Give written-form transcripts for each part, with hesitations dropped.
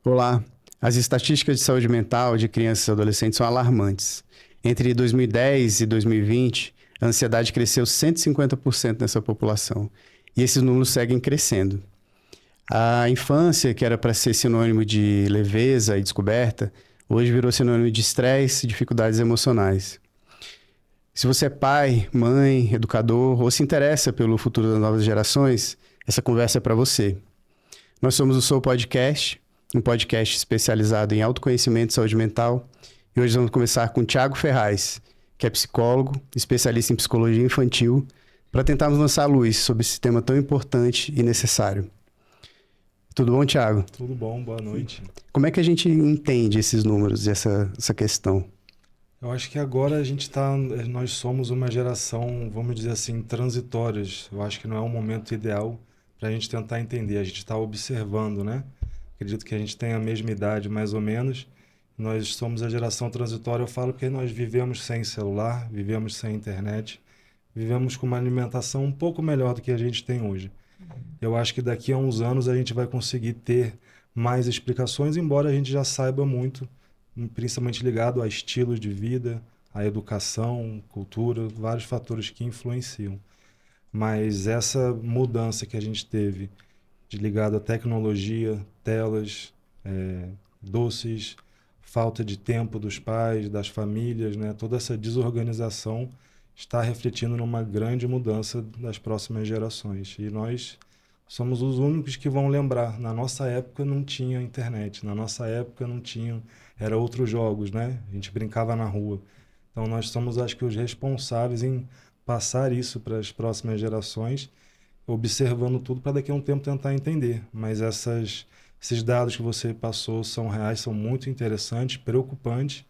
Olá, as estatísticas de saúde mental de crianças e adolescentes são alarmantes. Entre 2010 e 2020, a ansiedade cresceu 150% nessa população. E esses números seguem crescendo. A infância, que era para ser sinônimo de leveza e descoberta, hoje virou sinônimo de estresse e dificuldades emocionais. Se você é pai, mãe, educador ou se interessa pelo futuro das novas gerações, essa conversa é para você. Nós somos o Soul Podcast, um podcast especializado em autoconhecimento e saúde mental. E hoje vamos começar com o Thiago Ferraz, que é psicólogo, especialista em psicologia infantil, para tentarmos lançar luz sobre esse tema tão importante e necessário. Tudo bom, Thiago? Tudo bom, boa noite. Como é que a gente entende esses números e essa questão? Eu acho que agora nós somos uma geração, vamos dizer assim, transitórias. Eu acho que não é um momento ideal para a gente tentar entender. A gente está observando, né? Acredito que a gente tem a mesma idade, mais ou menos. Nós somos a geração transitória, eu falo porque nós vivemos sem celular, vivemos sem internet, vivemos com uma alimentação um pouco melhor do que a gente tem hoje. Eu acho que daqui a uns anos a gente vai conseguir ter mais explicações, embora a gente já saiba muito, principalmente ligado a estilos de vida, a educação, cultura, vários fatores que influenciam. Mas essa mudança que a gente teve ligado à tecnologia, telas, doces, falta de tempo dos pais, das famílias, né? Toda essa desorganização está refletindo numa grande mudança das próximas gerações. E nós somos os únicos que vão lembrar. Na nossa época não tinha internet, na nossa época não tinha, era outros jogos, né? A gente brincava na rua. Então nós somos, acho que, os responsáveis em passar isso para as próximas gerações, observando tudo para daqui a um tempo tentar entender. Mas esses dados que você passou são reais, são muito interessantes, preocupantes.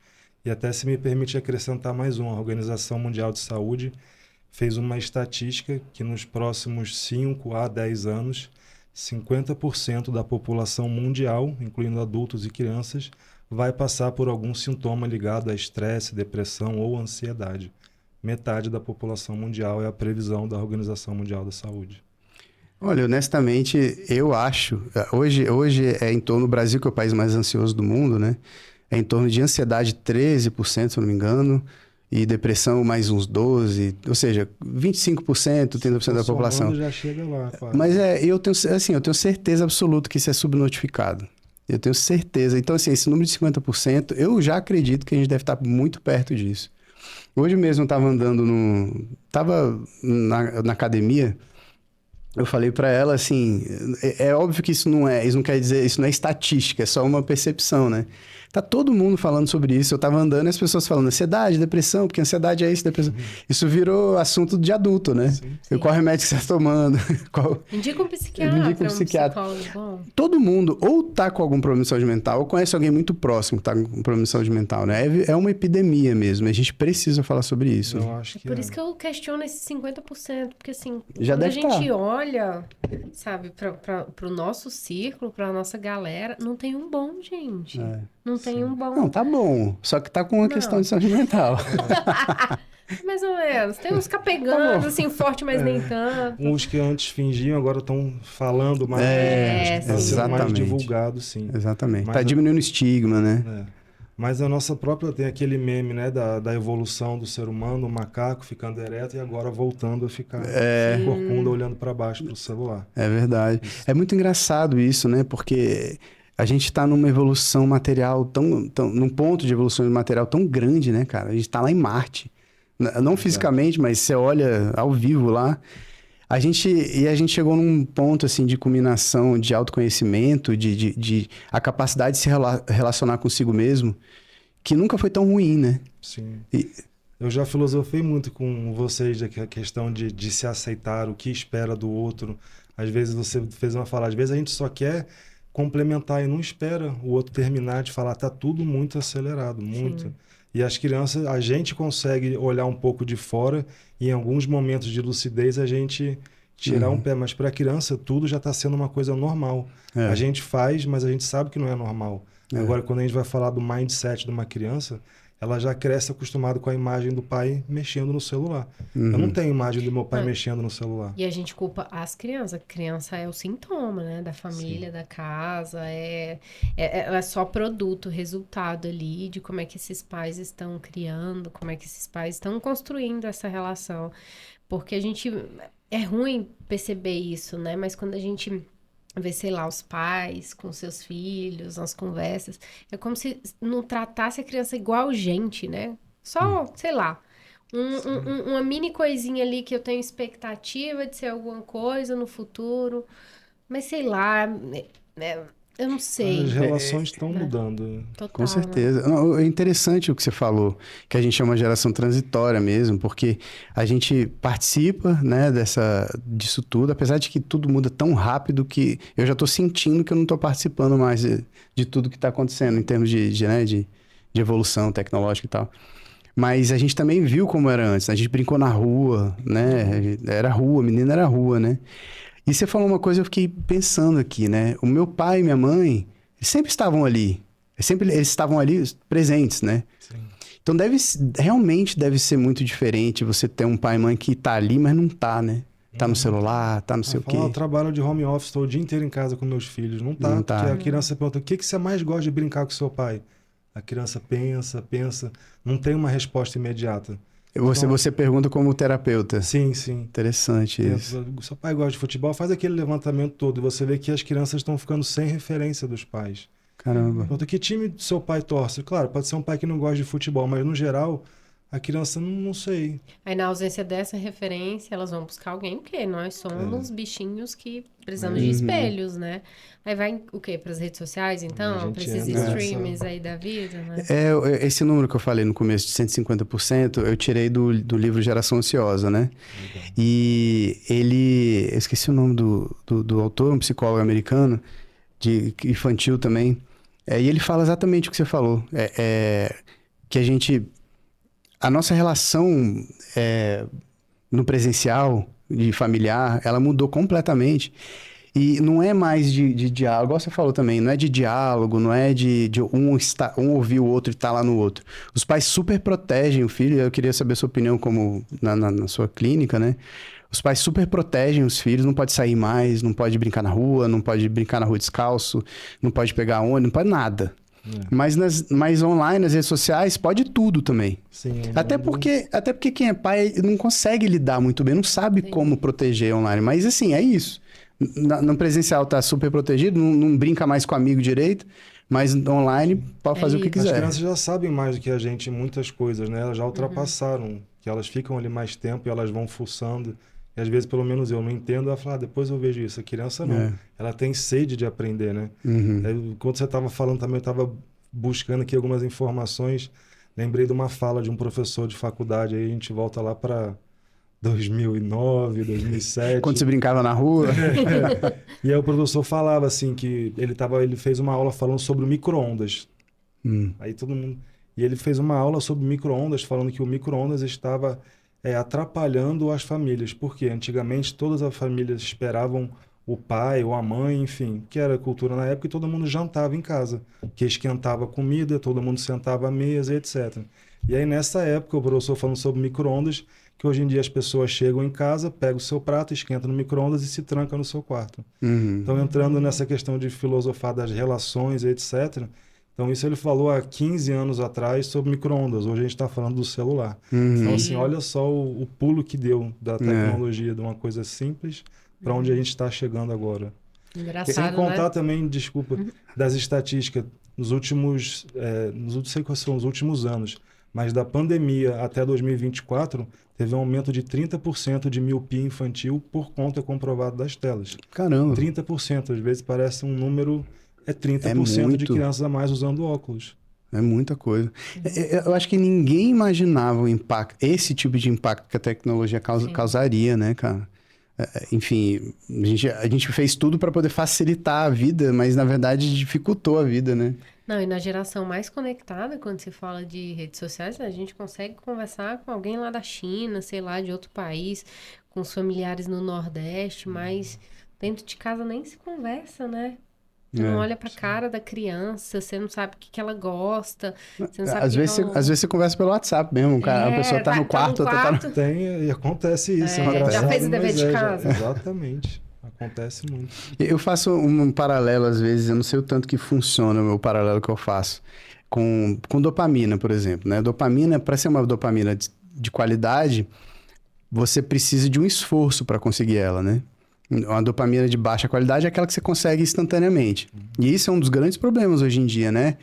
E até, se me permite acrescentar mais um, a Organização Mundial de Saúde fez uma estatística que nos próximos 5 a 10 anos, 50% da população mundial, incluindo adultos e crianças, vai passar por algum sintoma ligado a estresse, depressão ou ansiedade. Metade da população mundial é a previsão da Organização Mundial da Saúde. Olha, honestamente, eu acho, hoje é em torno do Brasil, que é o país mais ansioso do mundo, né? É em torno de ansiedade 13%, se eu não me engano, e depressão mais uns 12%, ou seja, 25%, 30% da população. Já chega lá, quase. Mas eu tenho certeza absoluta que isso é subnotificado. Eu tenho certeza. Então, assim, esse número de 50%, eu já acredito que a gente deve estar muito perto disso. Hoje mesmo eu estava andando Estava na academia. Eu falei para ela assim, é óbvio que isso não quer dizer, isso não é estatística, é só uma percepção, né? Tá todo mundo falando sobre isso. Eu tava andando e as pessoas falando ansiedade, depressão, porque ansiedade é isso, depressão. Isso virou assunto de adulto, né? Sim, sim. Qual remédio que você tá tomando? Indica um psiquiatra, um psicólogo bom. Todo mundo ou tá com algum problema de saúde mental ou conhece alguém muito próximo que tá com problema de saúde mental, né? É uma epidemia mesmo, a gente precisa falar sobre isso. Eu acho que Por isso que eu questiono esses 50%, porque assim, Já quando a deve gente olha, sabe, pro nosso círculo, pra nossa galera, não tem um bom, gente. Não tem um bom. Não, tá bom, só que tá com uma questão de saúde mental. Mais ou menos. Tem uns capengando, assim, forte, mas nem tanto. uns que antes fingiam, agora estão falando mais. Está sendo mais divulgado, sim. Exatamente. Mas Tá diminuindo o estigma, né? Mas a nossa própria, tem aquele meme, né, da evolução do ser humano, o macaco ficando ereto e agora voltando a ficar corcunda, olhando para baixo pro celular. É verdade. Isso. É muito engraçado isso, né? Porque a gente está numa evolução material num ponto de evolução material tão grande, né, cara? A gente está lá em Marte. Não fisicamente, mas você olha ao vivo lá. A gente chegou num ponto, assim, de culminação, de autoconhecimento, de a capacidade de se relacionar consigo mesmo, que nunca foi tão ruim, né? Sim. Eu já filosofei muito com vocês a questão de se aceitar, o que espera do outro. Às vezes você fez uma fala, às vezes a gente só quer complementar e não espera o outro terminar de falar. Tá tudo muito acelerado, muito. Sim. E as crianças, a gente consegue olhar um pouco de fora e em alguns momentos de lucidez a gente tirar um pé. Mas para a criança tudo já está sendo uma coisa normal. A gente faz, mas a gente sabe que não é normal. Agora, quando a gente vai falar do mindset de uma criança, ela já cresce acostumada com a imagem do pai mexendo no celular. Eu não tenho imagem do meu pai mexendo no celular. E a gente culpa as crianças. A criança é o sintoma, né? Da família, da casa. Ela é só produto, resultado ali de como é que esses pais estão criando, como é que esses pais estão construindo essa relação. Porque a gente... É ruim perceber isso, né? Mas quando a gente vê, sei lá, os pais com seus filhos, nas conversas, é como se não tratasse a criança igual gente, né? Só, sei lá, uma mini coisinha ali que eu tenho expectativa de ser alguma coisa no futuro, mas sei lá, eu não sei. As relações estão mudando. Total, Com né? certeza. Não, é interessante o que você falou, que a gente é uma geração transitória mesmo, porque a gente participa, né, disso tudo, apesar de que tudo muda tão rápido que eu já estou sentindo que eu não estou participando mais de tudo que está acontecendo em termos de evolução tecnológica e tal. Mas a gente também viu como era antes, né? A gente brincou na rua, né? Era rua, menina era rua, né? E você falou uma coisa, eu fiquei pensando aqui, né? O meu pai e minha mãe sempre estavam ali. Eles estavam ali presentes, né? Sim. Então realmente deve ser muito diferente você ter um pai e mãe que tá ali, mas não tá, né? Tá no celular, tá não sei o quê. Eu trabalho de home office, estou o dia inteiro em casa com meus filhos. Não tá, Não tá. porque a criança pergunta, o que você mais gosta de brincar com seu pai? A criança pensa, não tem uma resposta imediata. Você pergunta como terapeuta. Sim, sim. Interessante isso. Seu pai gosta de futebol, faz aquele levantamento todo e você vê que as crianças estão ficando sem referência dos pais. Caramba. Pergunta, que time seu pai torce? Claro, pode ser um pai que não gosta de futebol, mas no geral, a criança não sei. Aí, na ausência dessa referência, elas vão buscar alguém, porque nós somos bichinhos que precisamos de espelhos, né? Aí vai o quê? Para as redes sociais, então? Para esses streams aí da vida, né? Esse número que eu falei no começo, de 150%, eu tirei do livro Geração Ansiosa, né? Legal. E eu esqueci o nome do autor, um psicólogo americano, de infantil também. E ele fala exatamente o que você falou. Que a nossa relação no presencial, de familiar, ela mudou completamente. E não é mais de diálogo, igual você falou também, não é de diálogo, não é de um ouvir o outro e estar lá no outro. Os pais super protegem o filho, eu queria saber a sua opinião como na sua clínica, né? Os pais super protegem os filhos, não pode sair mais, não pode brincar na rua, não pode brincar na rua descalço, não pode pegar ônibus, não pode nada. Mas online, nas redes sociais, pode tudo também. Sim, até porque quem é pai não consegue lidar muito bem, não sabe como proteger online. Mas assim, é isso. No presencial tá super protegido, não brinca mais com amigo direito, mas online pode fazer o que quiser. As crianças já sabem mais do que a gente em muitas coisas, né? Elas já ultrapassaram, que elas ficam ali mais tempo e elas vão fuçando. E às vezes, pelo menos eu não entendo, ela fala, depois eu vejo isso. A criança não. Ela tem sede de aprender, né? Quando você estava falando também, eu estava buscando aqui algumas informações. Lembrei de uma fala de um professor de faculdade, aí a gente volta lá para 2009, 2007. Quando você brincava na rua. E aí o professor falava assim, que ele fez uma aula falando sobre o micro-ondas. Aí todo mundo... E ele fez uma aula sobre micro-ondas, falando que o micro-ondas estava atrapalhando as famílias. Porque antigamente todas as famílias esperavam o pai ou a mãe, enfim, que era a cultura na época, e todo mundo jantava em casa. Que esquentava a comida, todo mundo sentava à mesa, etc. E aí nessa época o professor falando sobre micro-ondas, que hoje em dia as pessoas chegam em casa, pegam o seu prato, esquentam no micro-ondas e se trancam no seu quarto. Então, entrando nessa questão de filosofar das relações, etc. Então, isso ele falou há 15 anos atrás sobre micro-ondas. Hoje a gente está falando do celular. Então, assim, olha só o pulo que deu da tecnologia de uma coisa simples para onde a gente está chegando agora. Engraçado, Sem contar né? também, desculpa, das estatísticas nos últimos, não sei quais são os últimos anos, mas da pandemia até 2024, teve um aumento de 30% de miopia infantil por conta comprovada das telas. Caramba. 30%, às vezes parece um número, 30% de crianças a mais usando óculos. É muita coisa. Eu acho que ninguém imaginava o impacto, esse tipo de impacto que a tecnologia causaria, né, cara? Enfim, a gente fez tudo para poder facilitar a vida, mas na verdade dificultou a vida, né? Não, e na geração mais conectada, quando se fala de redes sociais, a gente consegue conversar com alguém lá da China, sei lá, de outro país, com os familiares no Nordeste, mas dentro de casa nem se conversa, né? Você não olha pra cara da criança, você não sabe o que ela gosta, você não sabe Às vezes, às vezes você conversa pelo WhatsApp mesmo, cara. A pessoa tá no quarto, outra tá no... Tem, e acontece isso, é já engraçado, fez o dever mas de casa? Exatamente, acontece muito. Eu faço um paralelo, às vezes, eu não sei o tanto que funciona o meu paralelo que eu faço, com dopamina, por exemplo, né? Dopamina, para ser uma dopamina de qualidade, você precisa de um esforço para conseguir ela, né? Uma dopamina de baixa qualidade é aquela que você consegue instantaneamente. E isso é um dos grandes problemas hoje em dia, né?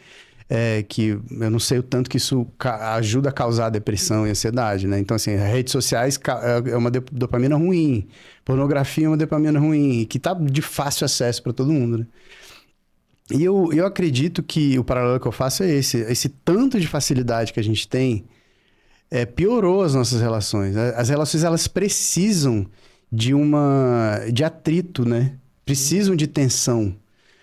Que eu não sei o tanto que isso ajuda a causar depressão e ansiedade, né? Então, assim, redes sociais é uma dopamina ruim, pornografia é uma dopamina ruim, que tá de fácil acesso para todo mundo, né? E eu acredito que o paralelo que eu faço é esse tanto de facilidade que a gente tem piorou as nossas relações. As relações, elas precisam de atrito, né? Precisam de tensão.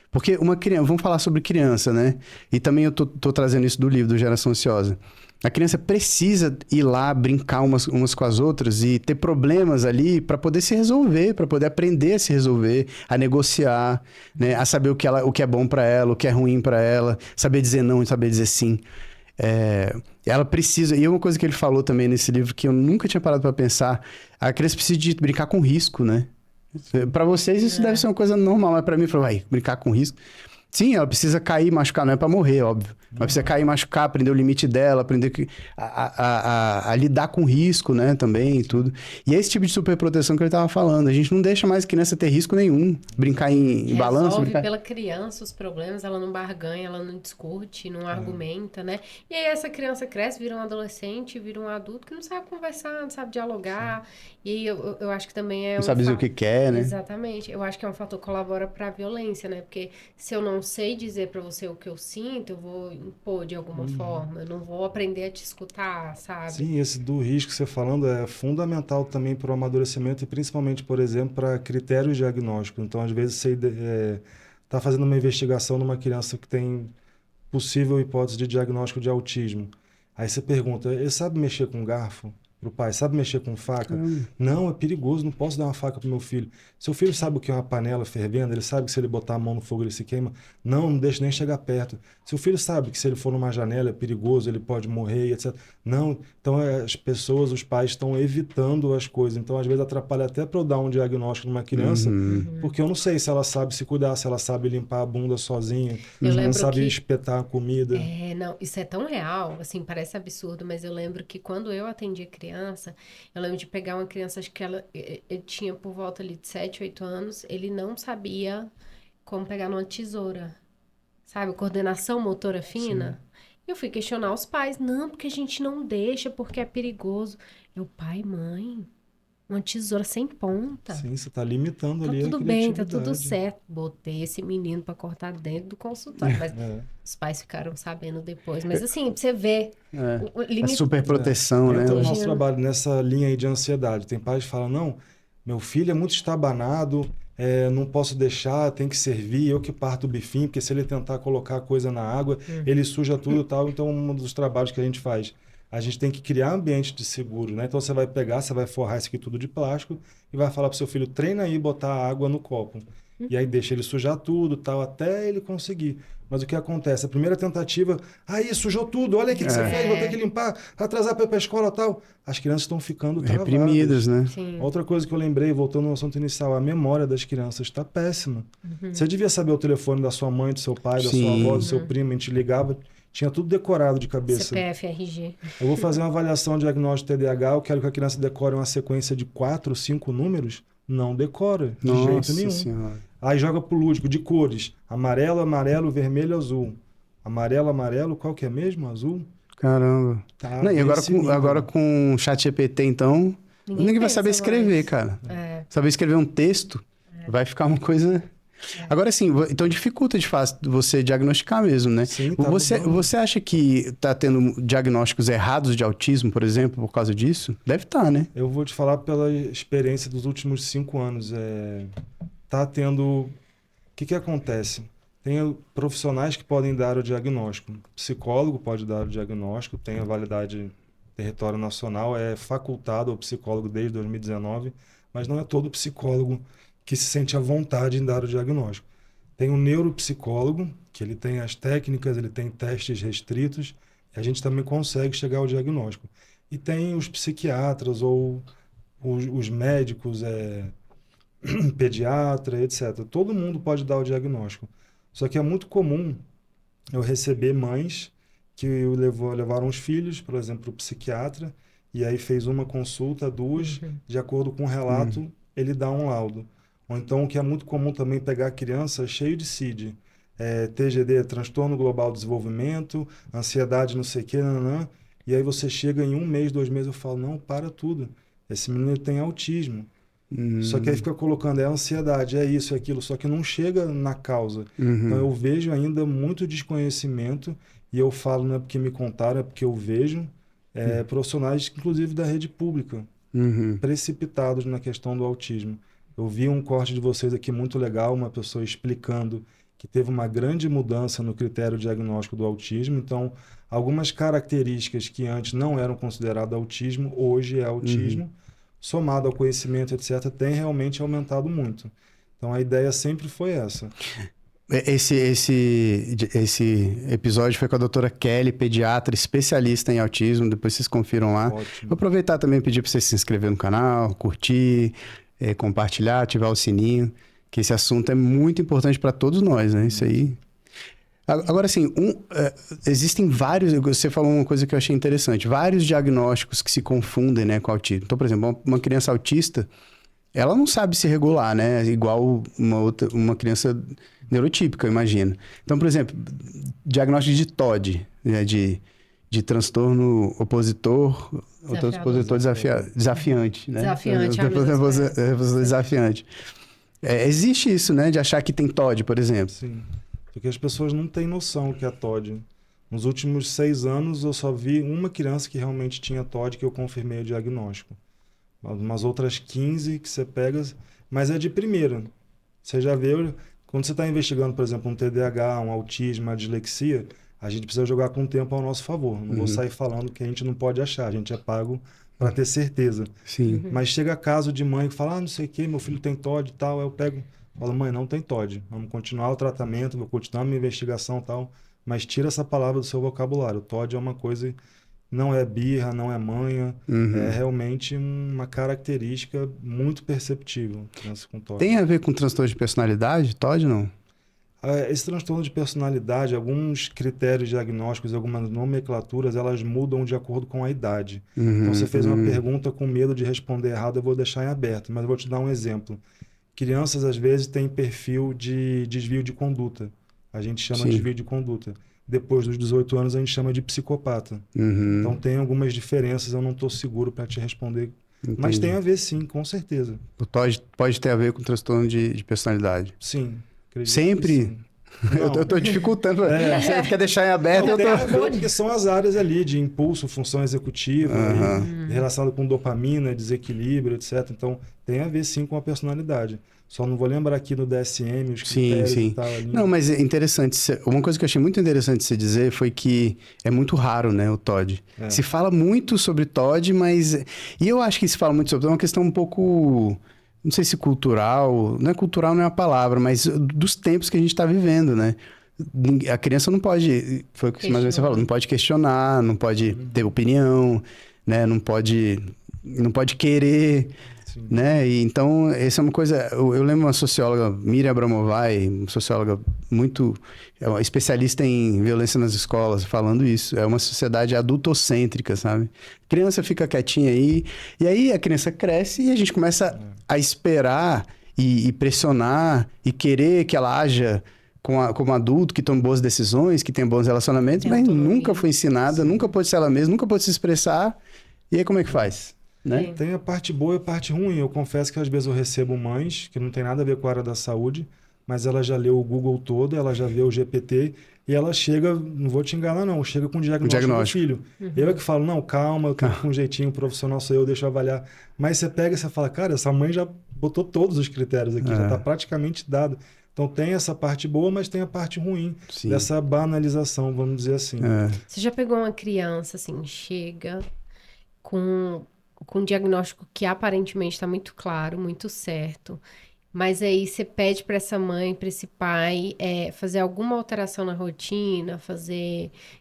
Porque uma criança... Vamos falar sobre criança, né? E também eu tô trazendo isso do livro, do Geração Ansiosa. A criança precisa ir lá, brincar umas com as outras e ter problemas ali para poder se resolver, para poder aprender a se resolver, a negociar, né? A saber o que é bom para ela, o que é ruim para ela, saber dizer não e saber dizer sim. Ela precisa... E uma coisa que ele falou também nesse livro que eu nunca tinha parado para pensar, a criança precisa de brincar com risco, né? Para vocês isso deve ser uma coisa normal, mas para mim, vai brincar com risco. Sim, ela precisa cair e machucar, não é para morrer, óbvio. Mas precisa cair e machucar, aprender o limite dela, aprender a lidar com risco, né, também e tudo. E é esse tipo de superproteção que ele tava falando. A gente não deixa mais a criança ter risco nenhum. Brincar em balanço. Resolve pela criança os problemas, ela não barganha, ela não discute, não argumenta, né? E aí essa criança cresce, vira um adolescente, vira um adulto que não sabe conversar, não sabe dialogar. Sim. E aí eu acho que também é não sabe dizer o que quer, né? Exatamente. Eu acho que é um fator que colabora pra violência, né? Porque se eu não sei dizer pra você o que eu sinto, eu vou impor de alguma forma. Eu não vou aprender a te escutar, sabe? Sim, esse do risco que você falando é fundamental também para o amadurecimento e principalmente, por exemplo, para critérios diagnósticos. Então, às vezes, você está fazendo uma investigação numa criança que tem possível hipótese de diagnóstico de autismo. Aí você pergunta, ele sabe mexer com garfo? Pro pai, sabe mexer com faca? Não, é perigoso, não posso dar uma faca pro meu filho. Seu filho sabe o que é uma panela fervendo? Ele sabe que se ele botar a mão no fogo ele se queima? Não, não deixa nem chegar perto. Seu filho sabe que se ele for numa janela é perigoso, ele pode morrer, etc. Não, então as pessoas, os pais estão evitando as coisas. Então, às vezes, atrapalha até para eu dar um diagnóstico numa criança, porque eu não sei se ela sabe se cuidar, se ela sabe limpar a bunda sozinha, se ela não sabe espetar a comida. Não, isso é tão real, assim, parece absurdo, mas eu lembro que quando eu atendia criança, eu lembro de pegar uma criança, acho que ele tinha por volta ali de 7, 8 anos, ele não sabia como pegar numa tesoura, sabe? Coordenação motora fina. Sim. Eu fui questionar os pais, não, porque a gente não deixa, porque é perigoso. Eu, pai, mãe, uma tesoura sem ponta. Sim, você tá limitando ali a criatividade. Tudo bem, tá tudo certo. Botei esse menino para cortar dentro do consultório, mas os pais ficaram sabendo depois. Mas assim, pra você ver o limite... A superproteção, né? Então, o nosso trabalho nessa linha aí de ansiedade. Tem pais que falam, não, meu filho é muito estabanado, não posso deixar, tem que servir, eu que parto o bifinho, porque se ele tentar colocar coisa na água, ele suja tudo e tal. Então, um dos trabalhos que a gente faz, a gente tem que criar ambiente de seguro, né? Então, você vai pegar, você vai forrar isso aqui tudo de plástico e vai falar pro seu filho, treina aí botar água no copo. E aí deixa ele sujar tudo, tal, até ele conseguir. Mas o que acontece? A primeira tentativa, aí sujou tudo, olha o que você fez, vou ter que limpar, atrasar para ir para a escola, tal. As crianças estão ficando travadas. Reprimidas, né? Sim. Outra coisa que eu lembrei, voltando ao assunto inicial, a memória das crianças está péssima. Você devia saber o telefone da sua mãe, do seu pai, da sua avó, do seu primo, a gente ligava, tinha tudo decorado de cabeça. CPF, RG. Eu vou fazer uma avaliação diagnóstico de TDAH, eu quero que a criança decore uma sequência de 4, 5 números, não decora, de jeito nenhum. Senhora. Aí joga pro lúdico, de cores. Amarelo, amarelo, vermelho, azul. Amarelo, amarelo, qual que é mesmo? Azul? Caramba. Tá. Não, e agora com o ChatGPT, então, ninguém vai saber escrever, cara. Saber escrever um texto vai ficar uma coisa... Agora, assim, então dificulta de fato você diagnosticar mesmo, né? Sim, tá você acha que tá tendo diagnósticos errados de autismo, por exemplo, por causa disso? Deve estar, né? Eu vou te falar pela experiência dos últimos 5 anos. Tá tendo... O que acontece? Tem profissionais que podem dar o diagnóstico. Psicólogo pode dar o diagnóstico, tem a validade território nacional, é facultado ao psicólogo desde 2019, mas não é todo psicólogo que se sente à vontade em dar o diagnóstico. Tem um neuropsicólogo, que ele tem as técnicas, ele tem testes restritos, e a gente também consegue chegar ao diagnóstico. E tem os psiquiatras ou os médicos, pediatra, etc. Todo mundo pode dar o diagnóstico. Só que é muito comum eu receber mães que levaram os filhos, por exemplo, o psiquiatra, e aí fez uma consulta, duas, de acordo com o relato, ele dá um laudo. Ou então, o que é muito comum também pegar a criança cheio de CID, TGD, transtorno global de desenvolvimento, ansiedade, não sei o quê, nanã, e aí você chega em 1 mês, 2 meses, eu falo, não, para tudo, esse menino tem autismo. Só que aí fica colocando, é ansiedade, é isso, é aquilo, só que não chega na causa. Então eu vejo ainda muito desconhecimento, e eu falo, não é porque me contaram, é porque eu vejo profissionais, inclusive da rede pública, precipitados na questão do autismo. Eu vi um corte de vocês aqui muito legal, uma pessoa explicando que teve uma grande mudança no critério diagnóstico do autismo. Então, algumas características que antes não eram consideradas autismo, hoje é autismo, somado ao conhecimento, etc., tem realmente aumentado muito. Então, a ideia sempre foi essa. Esse episódio foi com a doutora Kelly, pediatra, especialista em autismo. Depois vocês confiram lá. Ótimo. Vou aproveitar também e pedir para você se inscrever no canal, curtir, compartilhar, ativar o sininho, que esse assunto é muito importante para todos nós, né? Isso aí. Agora, assim, existem vários... Você falou uma coisa que eu achei interessante. Vários diagnósticos que se confundem, né, com autismo. Então, por exemplo, uma criança autista, ela não sabe se regular, né? Igual uma criança neurotípica, eu imagino. Então, por exemplo, diagnóstico de TOD, né? De transtorno opositor desafiante, né? Desafiante, desafiante. Existe isso, né? De achar que tem TOD, por exemplo. Sim. Porque as pessoas não têm noção o que é TOD. Nos últimos 6 anos, eu só vi uma criança que realmente tinha TOD que eu confirmei o diagnóstico. Umas outras 15 que você pega, mas é de primeira. Você já vê, quando você está investigando, por exemplo, um TDAH, um autismo, uma dislexia, a gente precisa jogar com o tempo ao nosso favor. Não vou sair falando que a gente não pode achar, a gente é pago para ter certeza. Sim. Mas chega caso de mãe que fala, não sei o que, meu filho tem TOD e tal, eu pego... Falo, mãe, não tem TOD. Vamos continuar o tratamento, vou continuar a minha investigação e tal, mas tira essa palavra do seu vocabulário. O TOD é uma coisa, não é birra, não é manha, é realmente uma característica muito perceptível, criança com TOD. Tem a ver com transtorno de personalidade, TOD, não? Esse transtorno de personalidade, alguns critérios diagnósticos, algumas nomenclaturas, elas mudam de acordo com a idade. Então, você fez uma pergunta com medo de responder errado, eu vou deixar em aberto, mas eu vou te dar um exemplo. Crianças, às vezes, têm perfil de desvio de conduta. A gente chama de desvio de conduta. Depois dos 18 anos, a gente chama de psicopata. Então, tem algumas diferenças, eu não estou seguro para te responder. Entendi. Mas tem a ver, sim, com certeza. O TOD pode ter a ver com transtorno de personalidade? Sim. Sempre? Eu estou dificultando. Você quer deixar em aberto? Não, tem a ver porque são as áreas ali de impulso, função executiva, relacionado com dopamina, desequilíbrio, etc. Então, tem a ver sim com a personalidade. Só não vou lembrar aqui no DSM, os critérios e tal. Ali. Não, mas é interessante. Uma coisa que eu achei muito interessante você dizer foi que é muito raro, né, o TOD. Se fala muito sobre TOD, mas... E eu acho que se fala muito sobre... É uma questão um pouco... Não sei se cultural... Não é cultural, não é a palavra, mas dos tempos que a gente está vivendo, né? A criança não pode... Foi o que mais você falou. Não pode questionar, não pode ter opinião, né? Não pode querer... Né? E então, essa é uma coisa... Eu lembro uma socióloga, Miriam Abramovay, uma socióloga muito... É uma especialista em violência nas escolas, falando isso. É uma sociedade adultocêntrica, sabe? A criança fica quietinha aí, e aí a criança cresce e a gente começa a esperar e pressionar e querer que ela haja como adulto, que tome boas decisões, que tenha bons relacionamentos, mas nunca foi ensinada, nunca pôde ser ela mesma, nunca pôde se expressar. E aí como é que faz? Né? Tem a parte boa e a parte ruim. Eu confesso que às vezes eu recebo mães que não tem nada a ver com a área da saúde, mas ela já leu o Google todo, ela já vê o GPT e ela chega, não vou te enganar não, chega com o diagnóstico do filho. Eu é que falo, não, calma, eu tenho com um jeitinho profissional, sou eu, deixa eu avaliar. Mas você pega e você fala, cara, essa mãe já botou todos os critérios aqui, já está praticamente dado. Então tem essa parte boa, mas tem a parte ruim dessa banalização, vamos dizer assim. Você já pegou uma criança, assim, chega com um diagnóstico que aparentemente está muito claro, muito certo, Mas aí você pede para essa mãe, para esse pai, fazer alguma alteração na rotina,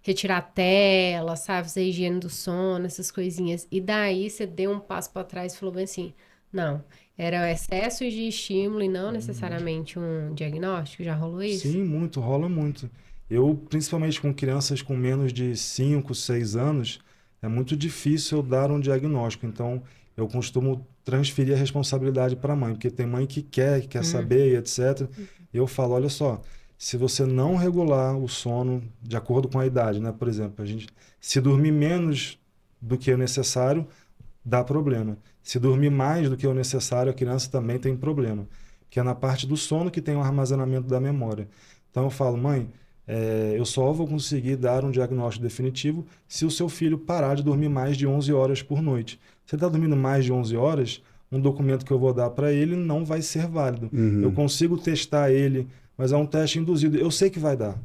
retirar a tela, sabe? Fazer higiene do sono, essas coisinhas. E daí você deu um passo para trás e falou bem assim, não, era o excesso de estímulo e não necessariamente um diagnóstico. Já rolou isso? Sim, muito, rola muito. Eu, principalmente com crianças com menos de 5, 6 anos, é muito difícil eu dar um diagnóstico. Então, eu costumo transferir a responsabilidade para a mãe, porque tem mãe que quer saber e etc. Eu falo, olha só, se você não regular o sono de acordo com a idade, né? Por exemplo, se dormir menos do que o necessário, dá problema. Se dormir mais do que o necessário, a criança também tem problema, que é na parte do sono que tem o armazenamento da memória. Então eu falo, mãe, eu só vou conseguir dar um diagnóstico definitivo se o seu filho parar de dormir mais de 11 horas por noite. Se ele está dormindo mais de 11 horas, um documento que eu vou dar para ele não vai ser válido. Eu consigo testar ele, mas é um teste induzido. Eu sei que vai dar.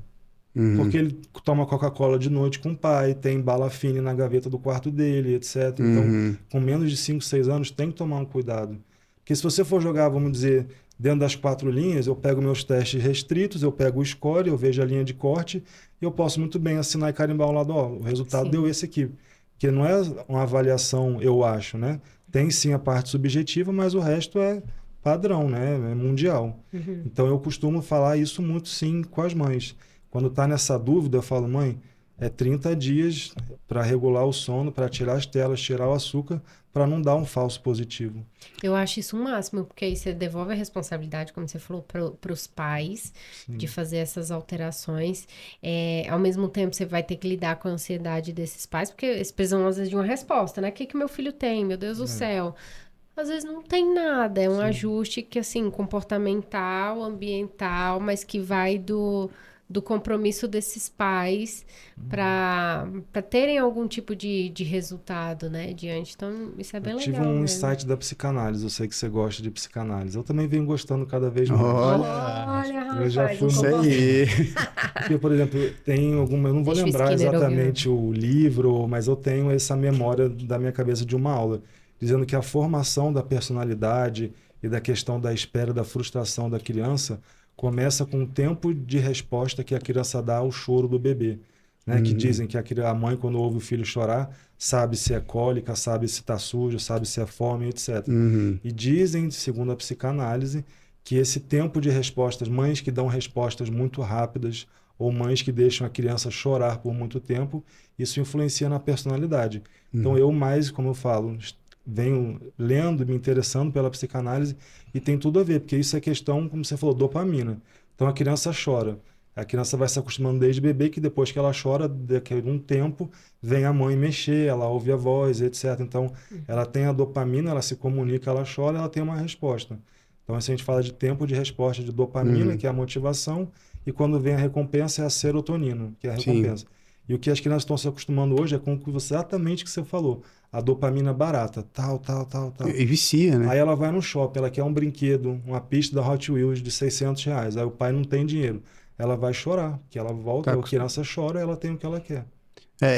Porque ele toma Coca-Cola de noite com o pai, tem bala fine na gaveta do quarto dele, etc. Então, com menos de 5, 6 anos, tem que tomar um cuidado. Porque se você for jogar, vamos dizer, dentro das 4 linhas, eu pego meus testes restritos, eu pego o score, eu vejo a linha de corte, e eu posso muito bem assinar e carimbar ao lado, ó, o resultado deu esse aqui. Porque não é uma avaliação, eu acho, né? Tem sim a parte subjetiva, mas o resto é padrão, né? É mundial. Então, eu costumo falar isso muito sim com as mães. Quando está nessa dúvida, eu falo, mãe, é 30 dias para regular o sono, para tirar as telas, tirar o açúcar, para não dar um falso positivo. Eu acho isso o máximo, porque aí você devolve a responsabilidade, como você falou, para os pais de fazer essas alterações. Ao mesmo tempo, você vai ter que lidar com a ansiedade desses pais, porque eles precisam, às vezes, de uma resposta, né? O que meu filho tem? Meu Deus do céu. Às vezes não tem nada, é um ajuste que, assim, comportamental, ambiental, mas que vai do compromisso desses pais para terem algum tipo de resultado, né, diante. Então, isso é bem legal. Eu tive um mesmo. insight da psicanálise, eu sei que você gosta de psicanálise. Eu também venho gostando cada vez mais. Olha, rapaz, eu já fui Isso aí. Porque, por exemplo, tem alguma, eu não vou Deixa o lembrar Skinner exatamente o livro, mas eu tenho essa memória da minha cabeça de uma aula, dizendo que a formação da personalidade e da questão da espera, da frustração da criança, começa com o tempo de resposta que a criança dá ao choro do bebê. Né? Que dizem que a mãe, quando ouve o filho chorar, sabe se é cólica, sabe se está sujo, sabe se é fome, etc. E dizem, segundo a psicanálise, que esse tempo de respostas, mães que dão respostas muito rápidas ou mães que deixam a criança chorar por muito tempo, isso influencia na personalidade. Então eu mais, como eu falo, venho lendo, me interessando pela psicanálise e tem tudo a ver, porque isso é questão, como você falou, dopamina. Então a criança chora. A criança vai se acostumando desde bebê que depois que ela chora, daqui a um tempo, vem a mãe mexer, ela ouve a voz, etc. Então ela tem a dopamina, ela se comunica, ela chora, ela tem uma resposta. Então assim, a gente fala de tempo de resposta de dopamina, que é a motivação, e quando vem a recompensa é a serotonina, que é a recompensa. E o que as crianças estão se acostumando hoje é com exatamente o que você falou. A dopamina barata, tal. E vicia, né? Aí ela vai no shopping, ela quer um brinquedo, uma pista da Hot Wheels de R$600. Aí o pai não tem dinheiro. Ela vai chorar, porque ela volta, a criança chora, ela tem o que ela quer.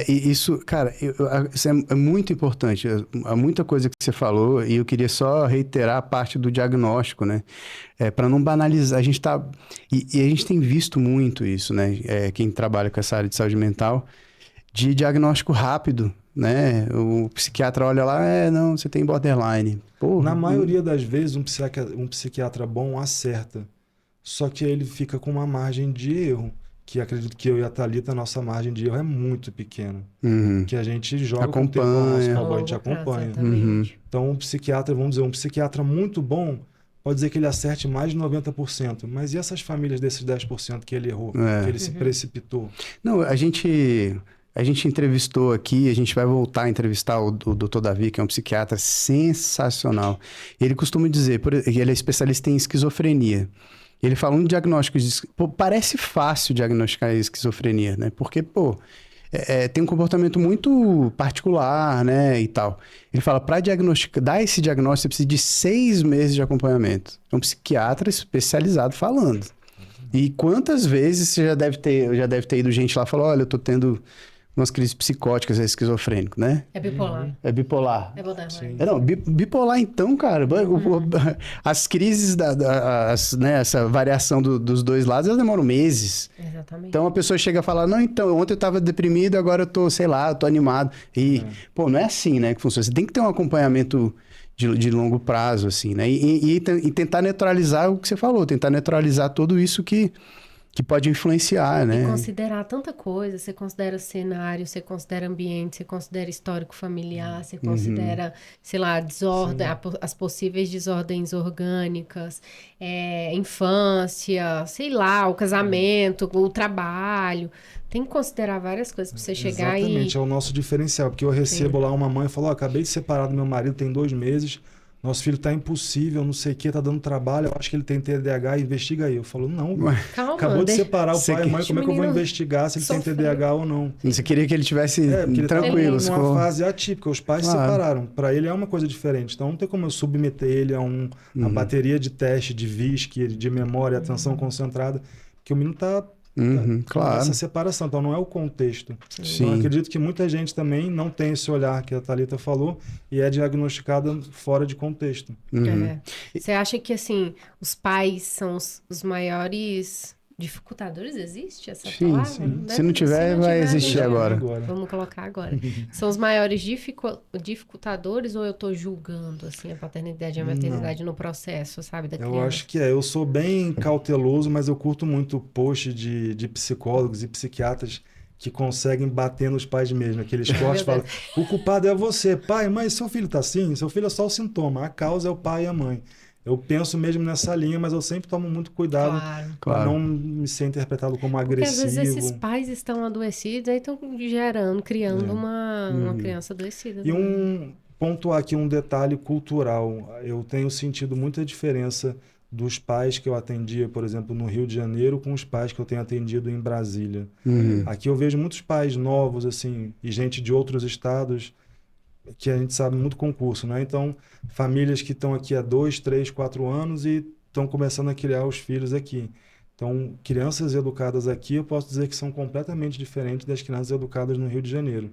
E isso, cara, isso é muito importante. Há muita coisa que você falou e eu queria só reiterar a parte do diagnóstico, né? Para não banalizar, a gente tá... E a gente tem visto muito isso, né? Quem trabalha com essa área de saúde mental, de diagnóstico rápido, né? O psiquiatra olha lá, não, você tem borderline. Porra, Na maioria das vezes, um psiquiatra bom acerta. Só que ele fica com uma margem de erro, que acredito que eu e a Thalita, a nossa margem de erro é muito pequena. Que a gente joga com o tempo ao nosso favor, a gente acompanha. Então, um psiquiatra, vamos dizer, um psiquiatra muito bom, pode dizer que ele acerte mais de 90%. Mas e essas famílias desses 10% que ele errou, que ele se precipitou? Não, a gente entrevistou aqui, a gente vai voltar a entrevistar o Dr. Davi, que é um psiquiatra sensacional. Ele costuma dizer, que ele é especialista em esquizofrenia. Ele fala um diagnóstico parece fácil diagnosticar esquizofrenia, né? Porque, tem um comportamento muito particular, né? E tal. Ele fala, para dar esse diagnóstico, você precisa de 6 meses de acompanhamento. É um psiquiatra especializado falando. E quantas vezes você já deve ter ido gente lá e falou, olha, eu tô tendo umas crises psicóticas, é esquizofrênico, né? É bipolar. É bipolar. É borderline. Sim. Não, bipolar então, cara, as crises, né, essa variação dos dois lados, elas demoram meses. Exatamente. Então a pessoa chega a falar, não, então, ontem eu tava deprimido, agora eu tô, sei lá, eu tô animado. E, pô, não é assim, né, que funciona. Você tem que ter um acompanhamento de longo prazo, assim, né? E tentar neutralizar o que você falou, tentar neutralizar tudo isso que pode influenciar, né? E considerar tanta coisa. Você considera cenário, você considera ambiente, você considera histórico familiar, você considera, sei lá, desordem, as possíveis desordens orgânicas, infância, sei lá, o casamento, o trabalho. Tem que considerar várias coisas para você chegar Exatamente, é o nosso diferencial. Porque eu recebo lá uma mãe e falo, acabei de separar do meu marido, tem 2 meses, nosso filho tá impossível, não sei o que, tá dando trabalho, eu acho que ele tem TDAH, investiga aí. Eu falo, não, Calma, acabou de separar o Você pai e a mãe, deixa como é que eu vou o menino investigar se ele tem sofrer. TDAH ou não? Você queria que ele tivesse Porque ele tranquilo. tá numa fase atípica, os pais Claro. separaram. Para ele é uma coisa diferente, então não tem como eu submeter ele a uma bateria de teste de VISC, de memória, atenção concentrada, porque o menino tá claro. essa separação, então não é o contexto. Sim. Então, eu acredito que muita gente também não tem esse olhar que a Thalita falou e é diagnosticada fora de contexto. Você acha que, assim, os pais são os maiores dificultadores? Existe essa palavra? sim. Se não tiver, vai existir então, agora. Vamos colocar agora. São os maiores dificultadores ou eu tô julgando, assim, a paternidade e a maternidade no processo, sabe, da criança? Eu acho que eu sou bem cauteloso, mas eu curto muito post de psicólogos e psiquiatras que conseguem bater nos pais mesmo. Aqueles cortes falam, o culpado é você, pai, mãe, seu filho tá assim, seu filho é só o sintoma, a causa é o pai e a mãe. Eu penso mesmo nessa linha, mas eu sempre tomo muito cuidado para não me ser interpretado como agressivo. Porque às vezes esses pais estão adoecidos, aí estão criando uma criança adoecida. E pontuar aqui um detalhe cultural. Eu tenho sentido muita diferença dos pais que eu atendia, por exemplo, no Rio de Janeiro, com os pais que eu tenho atendido em Brasília. Aqui eu vejo muitos pais novos, assim, e gente de outros estados, que a gente sabe muito concurso, né? Então, famílias que estão aqui há 2, 3, 4 anos e estão começando a criar os filhos aqui. Então, crianças educadas aqui, eu posso dizer que são completamente diferentes das crianças educadas no Rio de Janeiro.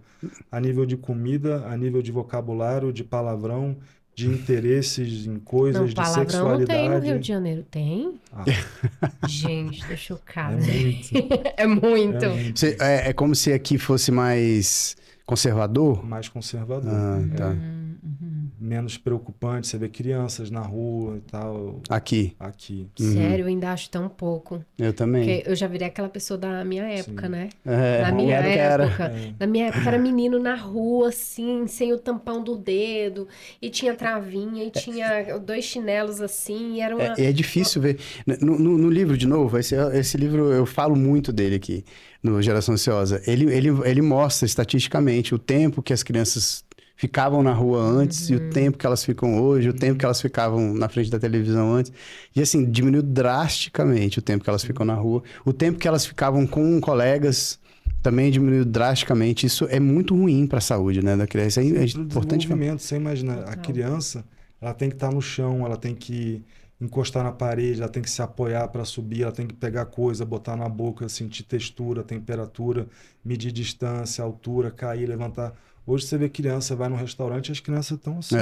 A nível de comida, a nível de vocabulário, de palavrão, de interesses em coisas, de sexualidade. Palavrão não tem no Rio de Janeiro, tem? Gente, tô chocada. É muito. É como se aqui fosse mais conservador? Mais conservador. Tá. Menos preocupante, você vê crianças na rua e tal. Aqui. Sério, eu ainda acho tão pouco. Eu também. Porque eu já virei aquela pessoa da minha época, né? Na minha época era menino na rua, assim, sem o tampão do dedo, e tinha travinha, e tinha 2 chinelos assim, e era uma... É difícil ver. No livro, de novo, esse livro, eu falo muito dele aqui, no Geração Ansiosa. Ele mostra estatisticamente o tempo que as crianças ficavam na rua antes e o tempo que elas ficam hoje, o tempo que elas ficavam na frente da televisão antes. E assim, diminuiu drasticamente o tempo que elas ficam na rua. O tempo que elas ficavam com colegas também diminuiu drasticamente. Isso é muito ruim para a saúde, né, da criança. É importante. Você imagina, a criança, ela tem que estar no chão, ela tem que encostar na parede, ela tem que se apoiar para subir, ela tem que pegar coisa, botar na boca, sentir textura, temperatura, medir distância, altura, cair, levantar. Hoje você vê criança, vai no restaurante e as crianças estão assim.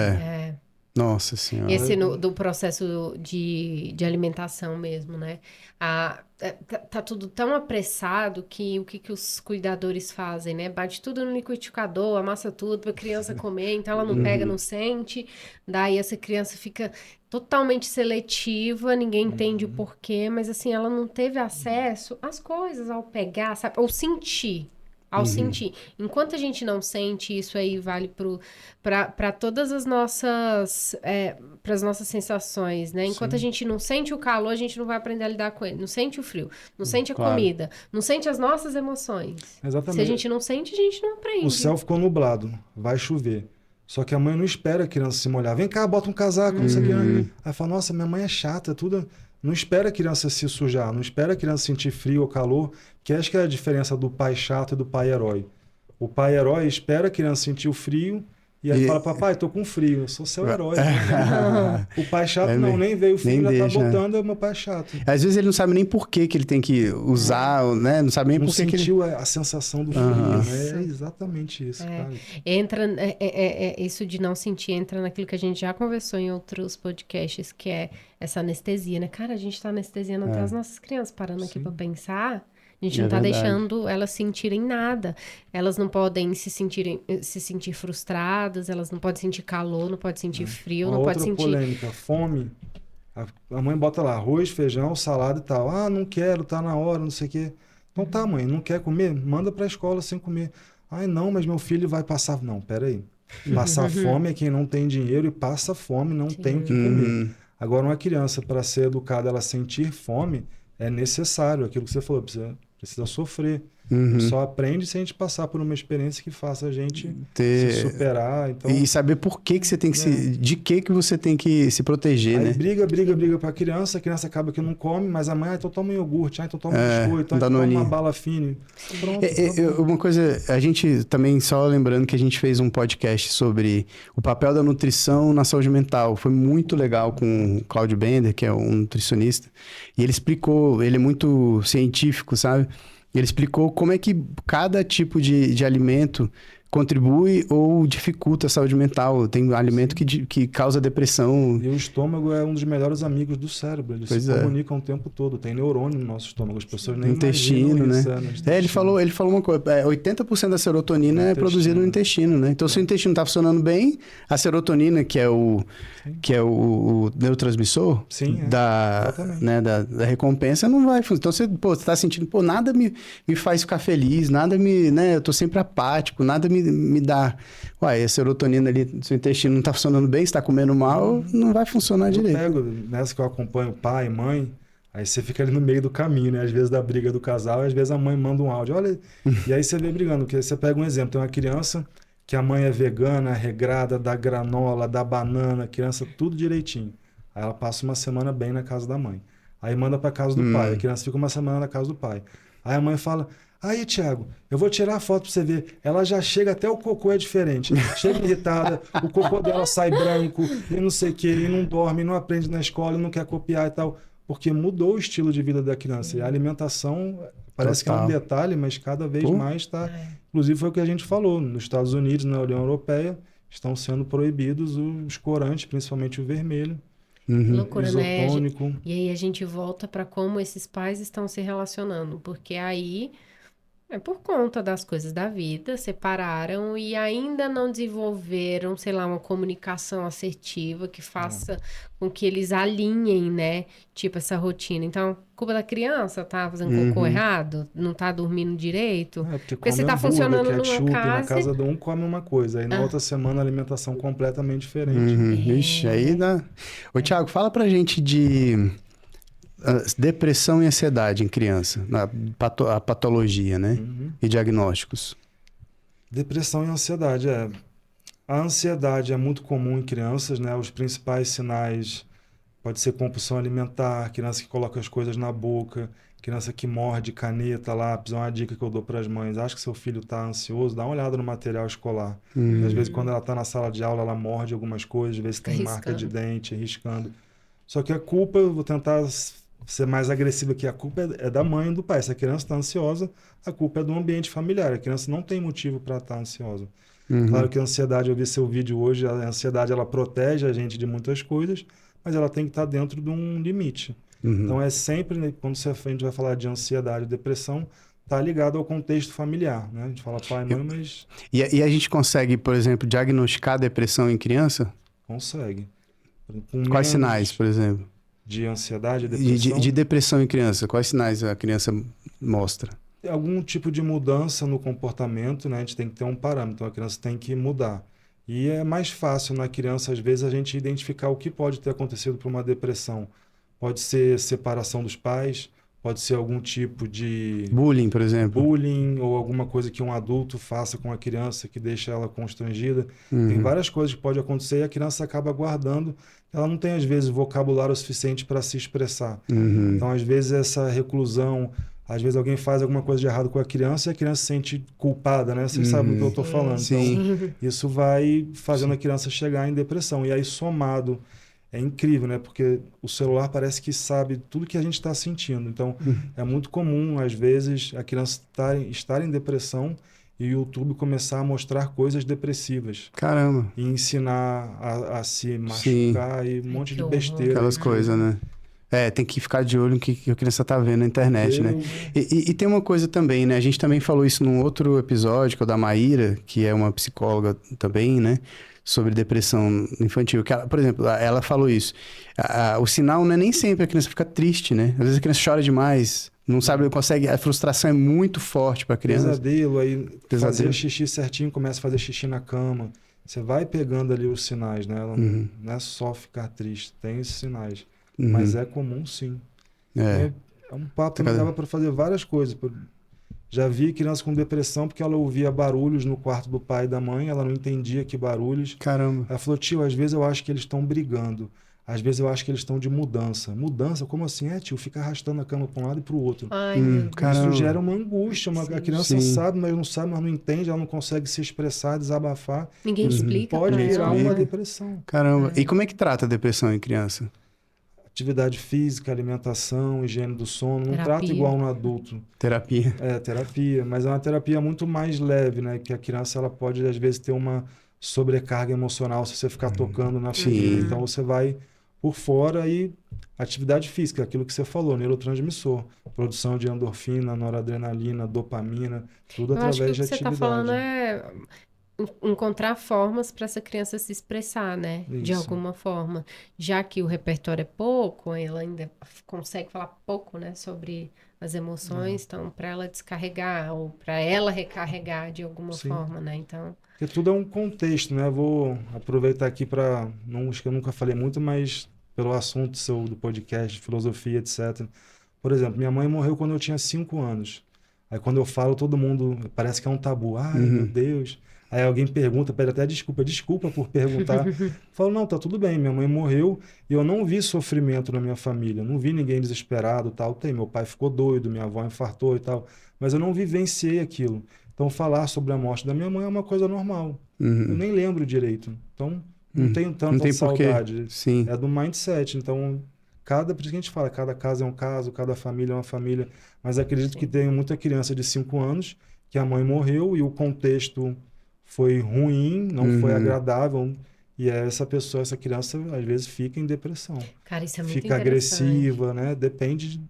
Nossa Senhora. Esse do processo de alimentação mesmo, né? Tá tudo tão apressado que o que os cuidadores fazem, né? Bate tudo no liquidificador, amassa tudo pra criança comer, então ela não pega, não sente. Daí essa criança fica totalmente seletiva, ninguém entende o porquê, mas assim, ela não teve acesso às coisas, ao pegar, sabe? Ou sentir. Sentir. Enquanto a gente não sente, isso aí vale para todas as nossas pras nossas sensações, né? Enquanto a gente não sente o calor, a gente não vai aprender a lidar com ele. Não sente o frio, não sente a comida, não sente as nossas emoções. Exatamente. Se a gente não sente, a gente não aprende. O céu ficou nublado, vai chover. Só que a mãe não espera a criança se molhar. Vem cá, bota um casaco, não sei o que. Aí fala, nossa, minha mãe é chata, tudo... Não espera a criança se sujar, não espera a criança sentir frio ou calor, que acho que é a diferença do pai chato e do pai herói. O pai herói espera a criança sentir o frio, E aí fala, papai, tô com frio, eu sou seu herói. O pai chato nem veio, o filho já tá botando, é o meu pai chato. Às vezes ele não sabe nem por que ele tem que usar, né? Não sabe nem por que ele... sentiu a sensação do frio, né? É exatamente isso, cara. Isso de não sentir entra naquilo que a gente já conversou em outros podcasts, que é essa anestesia, né? Cara, a gente tá anestesiando até as nossas crianças, parando aqui pra pensar... A gente não tá deixando elas sentirem nada. Elas não podem se sentir frustradas, elas não podem sentir calor, não podem sentir frio, não podem sentir... Outra polêmica, fome. A mãe bota lá arroz, feijão, salada e tal. Ah, não quero, tá na hora, não sei o quê. Então tá, mãe, não quer comer? Manda pra escola sem comer. Ai, não, mas meu filho vai passar... Não, peraí. Passar fome é quem não tem dinheiro e passa fome, não tem o que comer. Agora, uma criança, para ser educada, ela sentir fome, é necessário, aquilo que você falou, precisa sofrer. Só aprende se a gente passar por uma experiência que faça a gente se superar. Então... E saber por que você tem que de que você tem que se proteger, aí né? briga pra criança, a criança acaba que não come, mas a mãe, então toma um iogurte, então toma um biscoito, então toma uma bala fine. Pronto, uma coisa, a gente também, só lembrando que a gente fez um podcast sobre o papel da nutrição na saúde mental. Foi muito legal com o Cláudio Bender, que é um nutricionista, e ele explicou, ele é muito científico, sabe? Ele explicou como é que cada tipo de alimento contribui ou dificulta a saúde mental. Tem alimento que causa depressão. E o estômago é um dos melhores amigos do cérebro. Eles se comunicam o tempo todo. Tem neurônio no nosso estômago. As pessoas nem intestino, né? Isso, ele falou uma coisa. 80% da serotonina é produzida no intestino, né? Então, se o intestino está funcionando bem, a serotonina, que é o neurotransmissor da recompensa, não vai funcionar. Então, você está sentindo, nada me faz ficar feliz, nada né? Eu estou sempre apático, nada me dá... Uai, a serotonina ali, seu intestino não tá funcionando bem, você tá comendo mal, não vai funcionar direito. Eu pego, nessa que eu acompanho pai, mãe, aí você fica ali no meio do caminho, né? Às vezes da briga do casal, às vezes a mãe manda um áudio, olha, e aí você vê brigando, porque você pega um exemplo, tem uma criança que a mãe é vegana, regrada, dá granola, dá banana, criança tudo direitinho. Aí ela passa uma semana bem na casa da mãe. Aí manda pra casa do pai, a criança fica uma semana na casa do pai. Aí a mãe fala... Aí, Thiago, eu vou tirar a foto pra você ver. Ela já chega, até o cocô é diferente. Chega irritada, o cocô dela sai branco, e não sei o quê, e não dorme, e não aprende na escola, e não quer copiar e tal. Porque mudou o estilo de vida da criança. E a alimentação parece que é um detalhe, mas cada vez mais está... Inclusive foi o que a gente falou. Nos Estados Unidos, na União Europeia, estão sendo proibidos os corantes, principalmente o vermelho. Loucura, isotônico. Né? E aí a gente volta para como esses pais estão se relacionando. Porque aí... É por conta das coisas da vida, separaram e ainda não desenvolveram, sei lá, uma comunicação assertiva que faça com que eles alinhem, né? Tipo, essa rotina. Então, culpa da criança, tá fazendo cocô errado? Não tá dormindo direito? Porque você tá funcionando numa casa... Na casa de um come uma coisa, aí na outra semana a alimentação completamente diferente. Ixi, aí dá... Ô, Thiago, fala pra gente de... depressão e ansiedade em criança, a patologia, né? E diagnósticos. Depressão e ansiedade, A ansiedade é muito comum em crianças, né? Os principais sinais pode ser compulsão alimentar, criança que coloca as coisas na boca, criança que morde caneta, lápis. É uma dica que eu dou para as mães. Acho que seu filho está ansioso, dá uma olhada no material escolar. Às vezes, quando ela está na sala de aula, ela morde algumas coisas, vê se tem marca de dente, riscando. Só que a culpa, eu vou tentar... ser mais agressiva, que a culpa é da mãe e do pai. Se a criança está ansiosa, a culpa é do ambiente familiar. A criança não tem motivo para estar ansiosa. Claro que a ansiedade, eu vi seu vídeo hoje, a ansiedade ela protege a gente de muitas coisas, mas ela tem que estar dentro de um limite. Então é sempre, né, quando a gente vai falar de ansiedade e depressão, está ligado ao contexto familiar. Né? A gente fala pai, mãe, mas... E a gente consegue, por exemplo, diagnosticar depressão em criança? Consegue. Quais sinais, por exemplo? De ansiedade e depressão? De depressão em criança, quais sinais a criança mostra? Algum tipo de mudança no comportamento, né? A gente tem que ter um parâmetro, então a criança tem que mudar. E é mais fácil na criança, às vezes, a gente identificar o que pode ter acontecido por uma depressão. Pode ser separação dos pais, pode ser algum tipo de... Bullying, por exemplo. Bullying, ou alguma coisa que um adulto faça com a criança que deixa ela constrangida. Tem várias coisas que podem acontecer e a criança acaba guardando. Ela não tem, às vezes, vocabulário suficiente para se expressar. Então, às vezes, essa reclusão, Às vezes alguém faz alguma coisa de errado com a criança e a criança se sente culpada, né? Vocês sabem do que eu estou falando. Sim. Então, isso vai fazendo a criança chegar em depressão. E aí, somado, é incrível, né? Porque o celular parece que sabe tudo que a gente está sentindo. Então, é muito comum, às vezes, a criança estar em depressão e o YouTube começar a mostrar coisas depressivas. Caramba. E ensinar a se machucar e um monte de besteira. Aquelas coisas, né? Tem que ficar de olho no que a criança tá vendo na internet, né? E tem uma coisa também, né? A gente também falou isso num outro episódio, que é o da Maíra, que é uma psicóloga também, né? Sobre depressão infantil. Que ela, por exemplo, ela falou isso. O sinal não é nem sempre a criança fica triste, né? Às vezes a criança chora demais, não sabe, não consegue... A frustração é muito forte pra criança. Pesadelo, aí fazer xixi certinho, começa a fazer xixi na cama. Você vai pegando ali os sinais, né? Ela não é só ficar triste, tem esses sinais. Mas é comum, sim. É um papo que dava para fazer várias coisas. Já vi criança com depressão porque ela ouvia barulhos no quarto do pai e da mãe, ela não entendia que barulhos. Caramba. Ela falou, tio, às vezes eu acho que eles estão brigando. Às vezes eu acho que eles estão de mudança. Mudança? Como assim? Tio, fica arrastando a cama para um lado e para o outro. Ai, isso gera uma angústia. A criança sabe, mas não entende, ela não consegue se expressar, desabafar. Ninguém explica. Pode virar uma depressão. Caramba. E como é que trata a depressão em criança? Atividade física, alimentação, higiene do sono. Não trata igual no adulto. Terapia. Terapia. Mas é uma terapia muito mais leve, né? Que a criança ela pode, às vezes, ter uma sobrecarga emocional se você ficar tocando na ferida. Então, você vai por fora e atividade física, aquilo que você falou, neurotransmissor. Produção de endorfina, noradrenalina, dopamina, tudo através de atividade. O que você está falando é encontrar formas para essa criança se expressar, né? Isso. De alguma forma. Já que o repertório é pouco, ela ainda consegue falar pouco, né? Sobre as emoções, então, para ela descarregar ou para ela recarregar de alguma forma, né? Então... Porque tudo é um contexto, né? Vou aproveitar aqui para... Acho que eu nunca falei muito, mas pelo assunto do podcast, filosofia, etc. Por exemplo, minha mãe morreu quando eu tinha 5 anos. Aí quando eu falo, todo mundo... Parece que é um tabu. Ai, meu Deus... Aí alguém pergunta, pede até desculpa por perguntar. Falo, não, tá tudo bem, minha mãe morreu e eu não vi sofrimento na minha família, não vi ninguém desesperado, tal. Meu pai ficou doido, minha avó infartou e tal, mas eu não vivenciei aquilo. Então falar sobre a morte da minha mãe é uma coisa normal. Eu nem lembro direito, então não tenho tanta saudade. Sim. É do mindset, então... Por isso que a gente fala, cada caso é um caso, cada família é uma família, mas acredito que tem muita criança de 5 anos que a mãe morreu e o contexto... foi ruim, não foi agradável, e essa criança, às vezes, fica em depressão. Cara, isso é muito fica agressiva, né? Depende.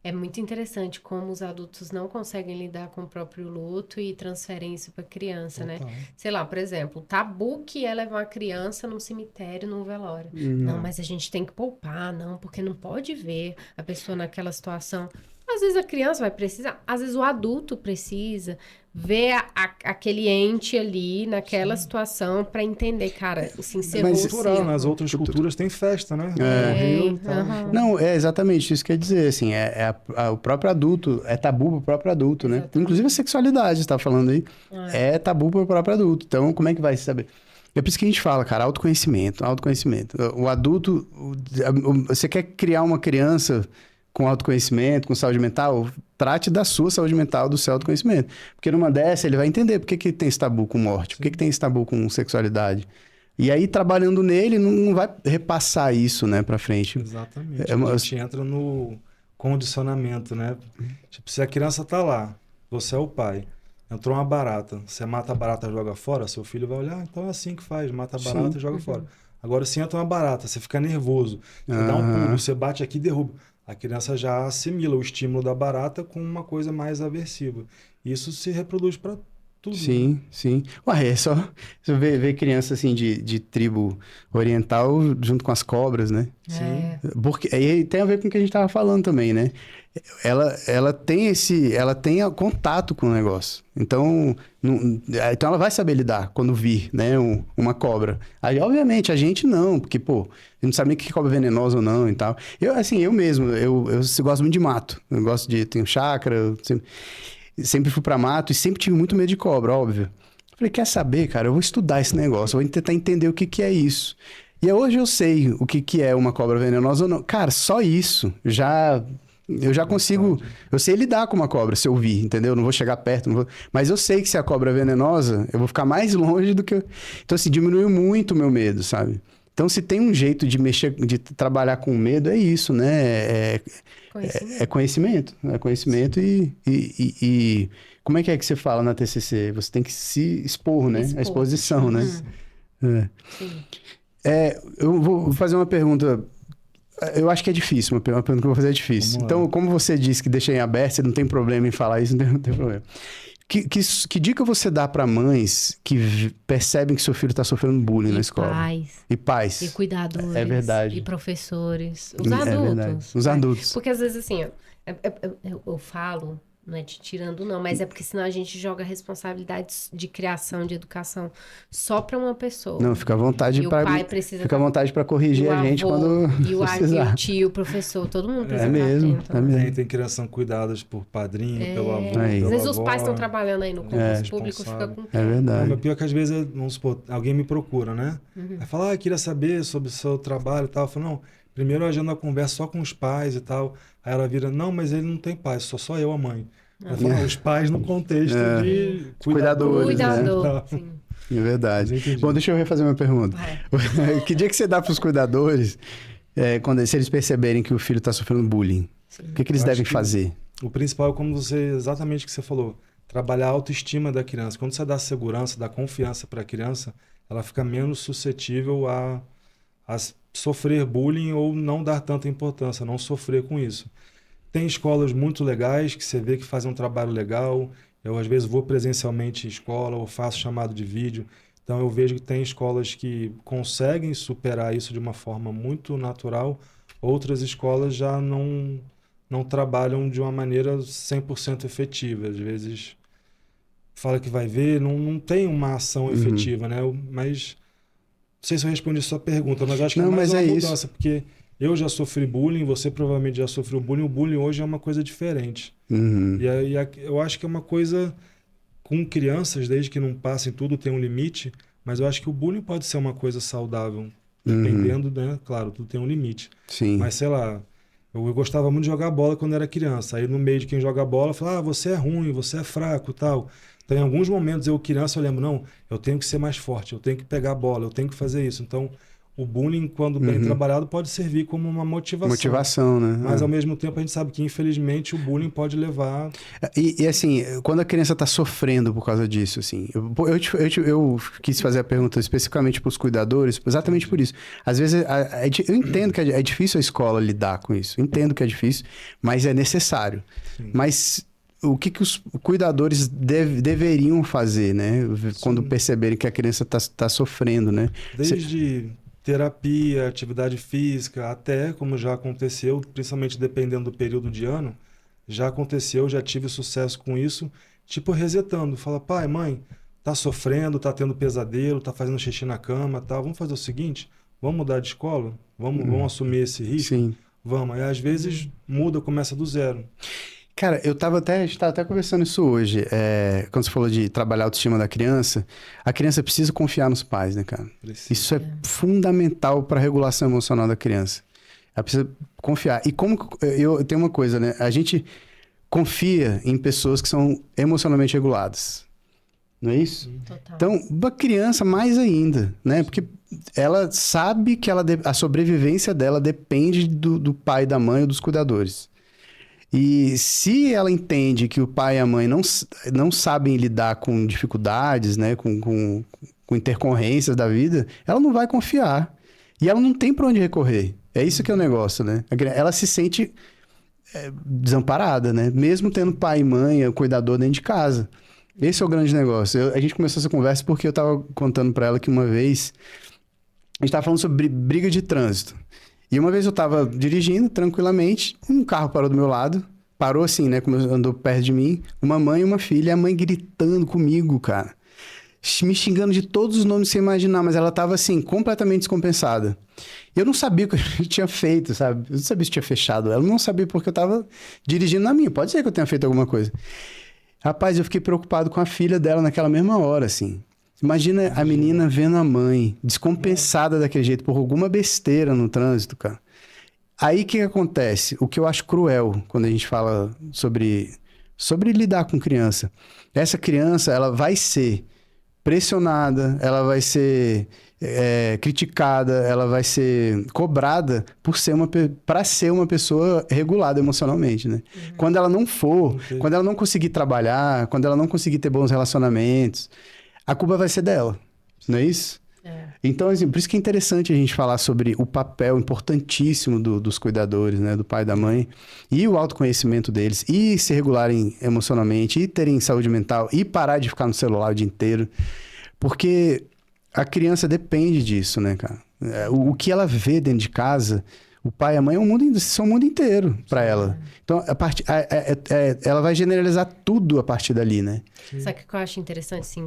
É muito interessante como os adultos não conseguem lidar com o próprio luto e transferem isso para a criança, né? Sei lá, por exemplo, o tabu que é levar uma criança num cemitério, num velório. Não, mas a gente tem que poupar, não, porque não pode ver a pessoa naquela situação. Às vezes a criança vai precisar, às vezes o adulto precisa ver aquele ente ali naquela situação para entender, cara, se encerrou. Mas cultural, nas outras culturas tem festa, né? Não, é exatamente isso que quer dizer, assim, o próprio adulto, é tabu pro próprio adulto, né? Exatamente. Inclusive a sexualidade, você tá falando aí, é tabu pro próprio adulto, então como é que vai se saber? É por isso que a gente fala, cara, autoconhecimento. O adulto, você quer criar uma criança... com autoconhecimento, com saúde mental, trate da sua saúde mental, do seu autoconhecimento. Porque numa dessa ele vai entender por que tem esse tabu com morte, por que tem esse tabu com sexualidade. E aí, trabalhando nele, não vai repassar isso, né, pra frente. Exatamente. A gente entra no condicionamento, né? Tipo, se a criança tá lá, você é o pai, entrou uma barata, você mata a barata e joga fora, seu filho vai olhar, então é assim que faz, mata a barata e joga fora. Agora, se entra uma barata, você fica nervoso, você dá um pulo, você bate aqui e derruba. A criança já assimila o estímulo da barata com uma coisa mais aversiva. Isso se reproduz para tudo. Sim, né? Sim. Ué, é só você ver criança assim de tribo oriental junto com as cobras, né? Sim. Porque aí tem a ver com o que a gente estava falando também, né? Ela tem contato com o negócio. Então ela vai saber lidar quando vir, né, uma cobra. Aí, obviamente, a gente não, porque, pô, a gente não sabe nem que cobra é venenosa ou não e tal. Eu mesmo, eu gosto muito de mato. Eu gosto tenho chácara, eu sempre fui pra mato e sempre tive muito medo de cobra, óbvio. Falei, quer saber, cara? Eu vou estudar esse negócio, eu vou tentar entender o que é isso. E hoje eu sei o que é uma cobra venenosa ou não. Cara, só isso já Eu já consigo... Eu sei lidar com uma cobra, se eu vir, entendeu? Eu não vou chegar perto, não vou... Mas eu sei que se a cobra é venenosa, eu vou ficar mais longe do que... Então, assim, diminuiu muito o meu medo, sabe? Então, se tem um jeito de mexer, de trabalhar com medo, é isso, né? É conhecimento. É conhecimento e... Como é que você fala na TCC? Você tem que se expor, né? A exposição, né? Sim. Eu vou fazer uma pergunta... Eu acho que é difícil, uma pergunta que eu vou fazer é difícil. Então, como você disse que deixa em aberto, você não tem problema em falar isso, não tem problema. Que dica você dá para mães que percebem que seu filho está sofrendo bullying na escola? E pais. E cuidadores. É verdade. E professores. Os adultos. É verdade. Os adultos. Porque às vezes assim, eu falo... Não é te tirando, não, mas é porque senão a gente joga responsabilidades de criação, de educação só para uma pessoa. Não, fica à vontade para. Fica à vontade para corrigir a gente quando. E o tio, o professor, todo mundo precisa estar atento. É mesmo. Tem criação cuidadas por padrinho, pelo avô. Às vezes os pais estão trabalhando aí no concurso público, fica com tempo. É verdade. Mas pior que às vezes, vamos supor, alguém me procura, né? Aí fala, queria saber sobre o seu trabalho e tal. Eu falo, não, primeiro eu agendo a conversa só com os pais e tal. Aí ela vira, não, mas ele não tem pai, só eu, a mãe. Ela fala, os pais no contexto de cuidadores. Cuidador, sim. É verdade. Bom, deixa eu refazer minha pergunta. Que dia que você dá para os cuidadores se eles perceberem que o filho está sofrendo bullying? Sim. O que eles devem fazer? O principal é como exatamente o que você falou, trabalhar a autoestima da criança. Quando você dá segurança, dá confiança para a criança, ela fica menos suscetível a sofrer bullying ou não dar tanta importância, não sofrer com isso. Tem escolas muito legais que você vê que fazem um trabalho legal. Eu, às vezes, vou presencialmente em escola ou faço chamado de vídeo. Então, eu vejo que tem escolas que conseguem superar isso de uma forma muito natural. Outras escolas já não trabalham de uma maneira 100% efetiva. Às vezes, fala que vai ver, não tem uma ação efetiva, né? Mas, não sei se eu respondi a sua pergunta, mas acho que é mais uma mudança, porque... Eu já sofri bullying, você provavelmente já sofreu bullying. O bullying hoje é uma coisa diferente. E aí, eu acho que é uma coisa com crianças, desde que não passem tudo, tem um limite. Mas eu acho que o bullying pode ser uma coisa saudável, dependendo, né? Claro, tudo tem um limite. Sim. Mas sei lá, eu gostava muito de jogar bola quando era criança. Aí no meio de quem joga bola, eu falava, você é ruim, você é fraco e tal. Então em alguns momentos eu lembro, não, eu tenho que ser mais forte, eu tenho que pegar a bola, eu tenho que fazer isso. Então... O bullying, quando bem trabalhado, pode servir como uma motivação. Motivação, né? Mas, ao mesmo tempo, a gente sabe que, infelizmente, o bullying pode levar... E assim, quando a criança está sofrendo por causa disso, assim... Eu quis fazer a pergunta especificamente para os cuidadores, exatamente por isso. Às vezes, eu entendo que é difícil a escola lidar com isso. Entendo que é difícil, mas é necessário. Sim. Mas... O que os cuidadores deveriam fazer, né? Quando perceberem que a criança está sofrendo, né? Desde terapia, atividade física, até, como já aconteceu, principalmente dependendo do período de ano, já aconteceu, já tive sucesso com isso, tipo resetando. Fala, pai, mãe, tá sofrendo, tá tendo pesadelo, tá fazendo xixi na cama, tá? Vamos fazer o seguinte, vamos mudar de escola? Vamos assumir esse risco? Sim. Vamos. Aí, às vezes, muda, começa do zero. Cara, a gente tava até conversando isso hoje. Quando você falou de trabalhar a autoestima da criança, a criança precisa confiar nos pais, né, cara? Precisa. Isso é fundamental para a regulação emocional da criança. Ela precisa confiar. E como eu tenho uma coisa, né? A gente confia em pessoas que são emocionalmente reguladas. Não é isso? Total. Então, uma criança mais ainda, né? Porque ela sabe que a sobrevivência dela depende do pai, da mãe ou dos cuidadores. E se ela entende que o pai e a mãe não sabem lidar com dificuldades, né, com intercorrências da vida, ela não vai confiar. E ela não tem para onde recorrer. É isso que é o negócio, né? Ela se sente desamparada, né? Mesmo tendo pai e mãe, o cuidador dentro de casa. Esse é o grande negócio. A gente começou essa conversa porque eu estava contando para ela que uma vez a gente estava falando sobre briga de trânsito. E uma vez eu tava dirigindo tranquilamente, um carro parou do meu lado, parou assim, né, andou perto de mim, uma mãe e uma filha, e a mãe gritando comigo, cara. Me xingando de todos os nomes que você imaginar, mas ela tava assim, completamente descompensada. E eu não sabia o que eu tinha feito, sabe? Eu não sabia se tinha fechado ela, eu não sabia porque eu tava dirigindo na minha. Pode ser que eu tenha feito alguma coisa. Rapaz, eu fiquei preocupado com a filha dela naquela mesma hora, assim. Imagina a menina vendo a mãe descompensada daquele jeito por alguma besteira no trânsito, cara. Aí o que acontece? O que eu acho cruel quando a gente fala sobre lidar com criança. Essa criança, ela vai ser pressionada, ela vai ser criticada, ela vai ser cobrada para ser uma pessoa regulada emocionalmente, né? Quando ela não for, quando ela não conseguir trabalhar, quando ela não conseguir ter bons relacionamentos, a culpa vai ser dela, não é isso? Então, assim, por isso que é interessante a gente falar sobre o papel importantíssimo dos cuidadores, né? Do pai e da mãe, e o autoconhecimento deles, e se regularem emocionalmente, e terem saúde mental, e parar de ficar no celular o dia inteiro. Porque a criança depende disso, né, cara? O que ela vê dentro de casa, o pai e a mãe são o mundo inteiro para ela. Então, ela vai generalizar tudo a partir dali, né? Sabe o que eu acho interessante, assim,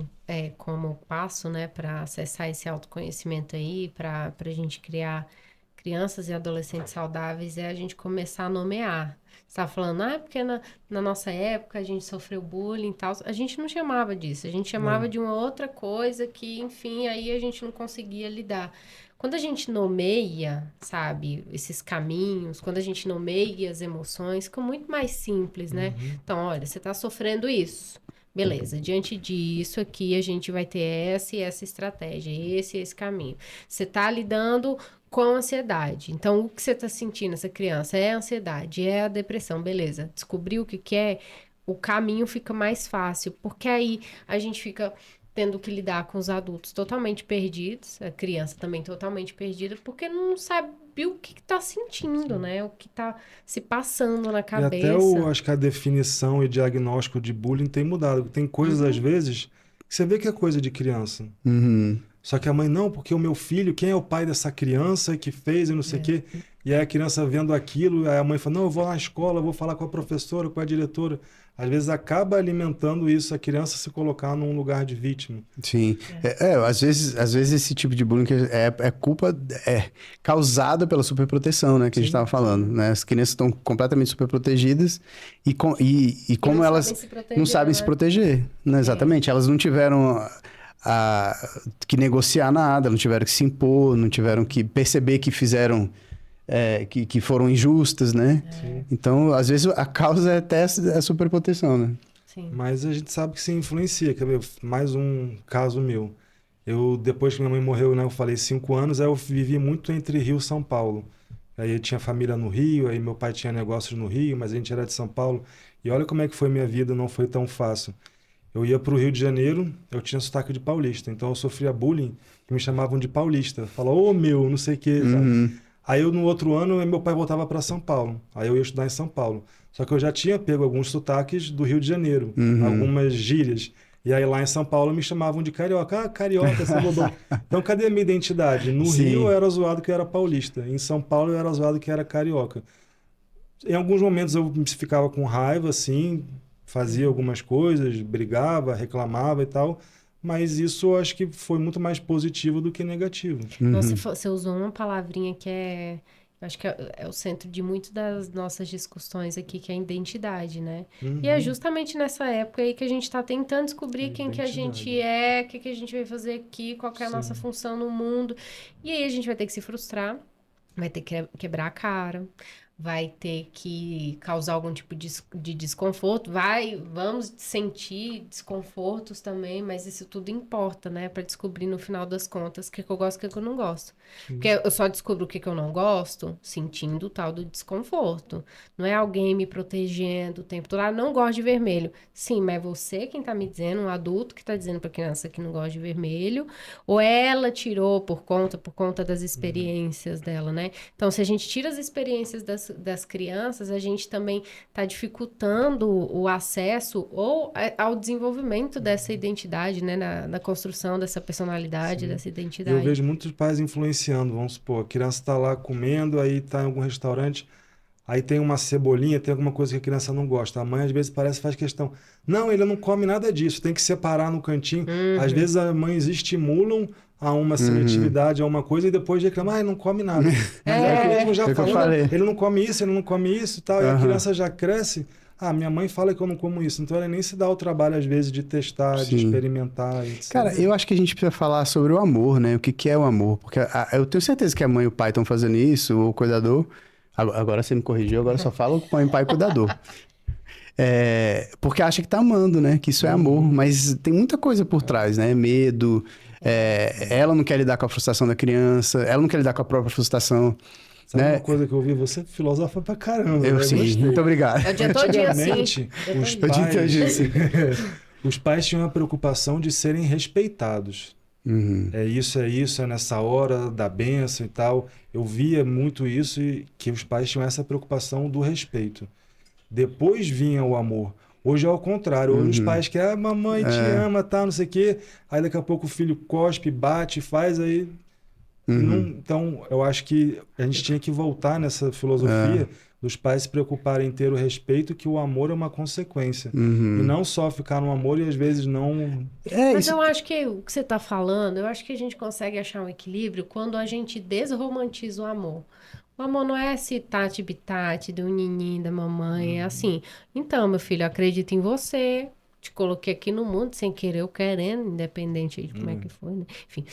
como passo, né, para acessar esse autoconhecimento aí, para a gente criar crianças e adolescentes saudáveis, é a gente começar a nomear. Você estava falando, porque na nossa época a gente sofreu bullying e tal. A gente não chamava disso, a gente chamava de uma outra coisa que, enfim, aí a gente não conseguia lidar. Quando a gente nomeia, sabe, esses caminhos, quando a gente nomeia as emoções, fica muito mais simples, né? Então, olha, você está sofrendo isso. Beleza, diante disso aqui a gente vai ter essa e essa estratégia, esse e esse caminho. Você está lidando com ansiedade. Então, o que você está sentindo, essa criança? É a ansiedade, é a depressão, beleza. Descobriu o que é, o caminho fica mais fácil, porque aí a gente fica tendo que lidar com os adultos totalmente perdidos, a criança também totalmente perdida, porque não sabe o que está sentindo, né? O que está se passando na cabeça. E até acho que a definição e diagnóstico de bullying tem mudado. Tem coisas, às vezes, que você vê que é coisa de criança. Só que a mãe, não, porque o meu filho, quem é o pai dessa criança que fez e não sei o quê? E aí a criança vendo aquilo, aí a mãe fala, não, eu vou lá na escola, vou falar com a professora, com a diretora. Às vezes acaba alimentando isso, a criança se colocar num lugar de vítima. Sim. Às vezes esse tipo de bullying é culpa causada pela superproteção, né? Que a gente estava falando, né? As crianças estão completamente superprotegidas e como elas não sabem se proteger, né? Exatamente. Elas não tiveram que negociar nada, não tiveram que se impor, não tiveram que perceber que fizeram... que foram injustas, né? Então, às vezes, a causa é até a superproteção, né? Sim. Mas a gente sabe que se influencia. Quer ver? Mais um caso meu. Depois que minha mãe morreu, né? Eu falei 5 anos, aí eu vivi muito entre Rio e São Paulo. Aí eu tinha família no Rio, aí meu pai tinha negócios no Rio, mas a gente era de São Paulo. E olha como é que foi minha vida, não foi tão fácil. Eu ia para o Rio de Janeiro, eu tinha sotaque de paulista, então eu sofria bullying, que me chamavam de paulista. Falou, meu, não sei o quê, sabe? Aí no outro ano, meu pai voltava para São Paulo. Aí eu ia estudar em São Paulo. Só que eu já tinha pego alguns sotaques do Rio de Janeiro, algumas gírias. E aí lá em São Paulo me chamavam de carioca. Ah, carioca, Salvador. Então cadê a minha identidade? No Rio eu era zoado que eu era paulista. Em São Paulo eu era zoado que era carioca. Em alguns momentos eu ficava com raiva, assim, fazia algumas coisas, brigava, reclamava e tal. Mas isso eu acho que foi muito mais positivo do que negativo. Nossa, você usou uma palavrinha que eu acho que é o centro de muitas das nossas discussões aqui, que é a identidade, né? E é justamente nessa época aí que a gente está tentando descobrir quem que a gente é, o que a gente vai fazer aqui, qual que é a nossa função no mundo. E aí a gente vai ter que se frustrar, vai ter que quebrar a cara, vai ter que causar algum tipo de desconforto, vamos sentir desconfortos também, mas isso tudo importa, né? Para descobrir no final das contas o que eu gosto e o que eu não gosto. Porque eu só descubro o que eu não gosto sentindo o tal do desconforto. Não é alguém me protegendo o tempo todo. Não gosto de vermelho. Sim, mas é você quem tá me dizendo, um adulto que tá dizendo pra criança que não gosta de vermelho, ou ela tirou por conta das experiências dela, né? Então, se a gente tira as experiências das crianças, a gente também está dificultando o acesso ou ao desenvolvimento dessa identidade, né? Na construção dessa personalidade, dessa identidade. Eu vejo muitos pais influenciando, vamos supor, a criança está lá comendo, aí está em algum restaurante, aí tem uma cebolinha, tem alguma coisa que a criança não gosta. A mãe, às vezes, faz questão. Não, ele não come nada disso, tem que separar no cantinho. Às vezes, as mães estimulam a uma seletividade, a uma coisa, e depois reclama, ele não come nada. Mas já falou, ele não come isso e tal, e a criança já cresce. Minha mãe fala que eu não como isso, então ela nem se dá o trabalho, às vezes, de testar, de experimentar, etc. Cara, eu acho que a gente precisa falar sobre o amor, né? O que é o amor? Porque eu tenho certeza que a mãe e o pai estão fazendo isso, o cuidador, Agora você me corrigiu, agora eu só falo com pai cuidador. Porque acha que tá amando, né? Que isso é amor, mas tem muita coisa por trás, né? Medo, ela não quer lidar com a frustração da criança, ela não quer lidar com a própria frustração. Sabe Né? uma coisa que eu ouvi? Você filosofa pra caramba. Eu né? sim, Gostei. muito obrigado. É o dia todinho assim. Antigamente, os Eu te entendi, pais, sim. os pais tinham a preocupação de serem respeitados. Uhum. É isso, é nessa hora da bênção e tal. Eu via muito isso e que os pais tinham essa preocupação do respeito. Depois vinha o amor. Hoje é ao contrário. Hoje os pais querem, mamãe te ama, tá, não sei o quê. Aí daqui a pouco o filho cospe, bate, faz, aí... Então, eu acho que a gente tinha que voltar nessa filosofia dos pais se preocuparem em ter o respeito, que o amor é uma consequência. E não só ficar no amor e às vezes não... Mas eu acho que o que você está falando, eu acho que a gente consegue achar um equilíbrio quando a gente desromantiza o amor. O amor não é esse tati-bitate do nininho, da mamãe, é assim. Então, meu filho, eu acredito em você, te coloquei aqui no mundo sem querer ou querendo, independente de como é que foi, né? Enfim.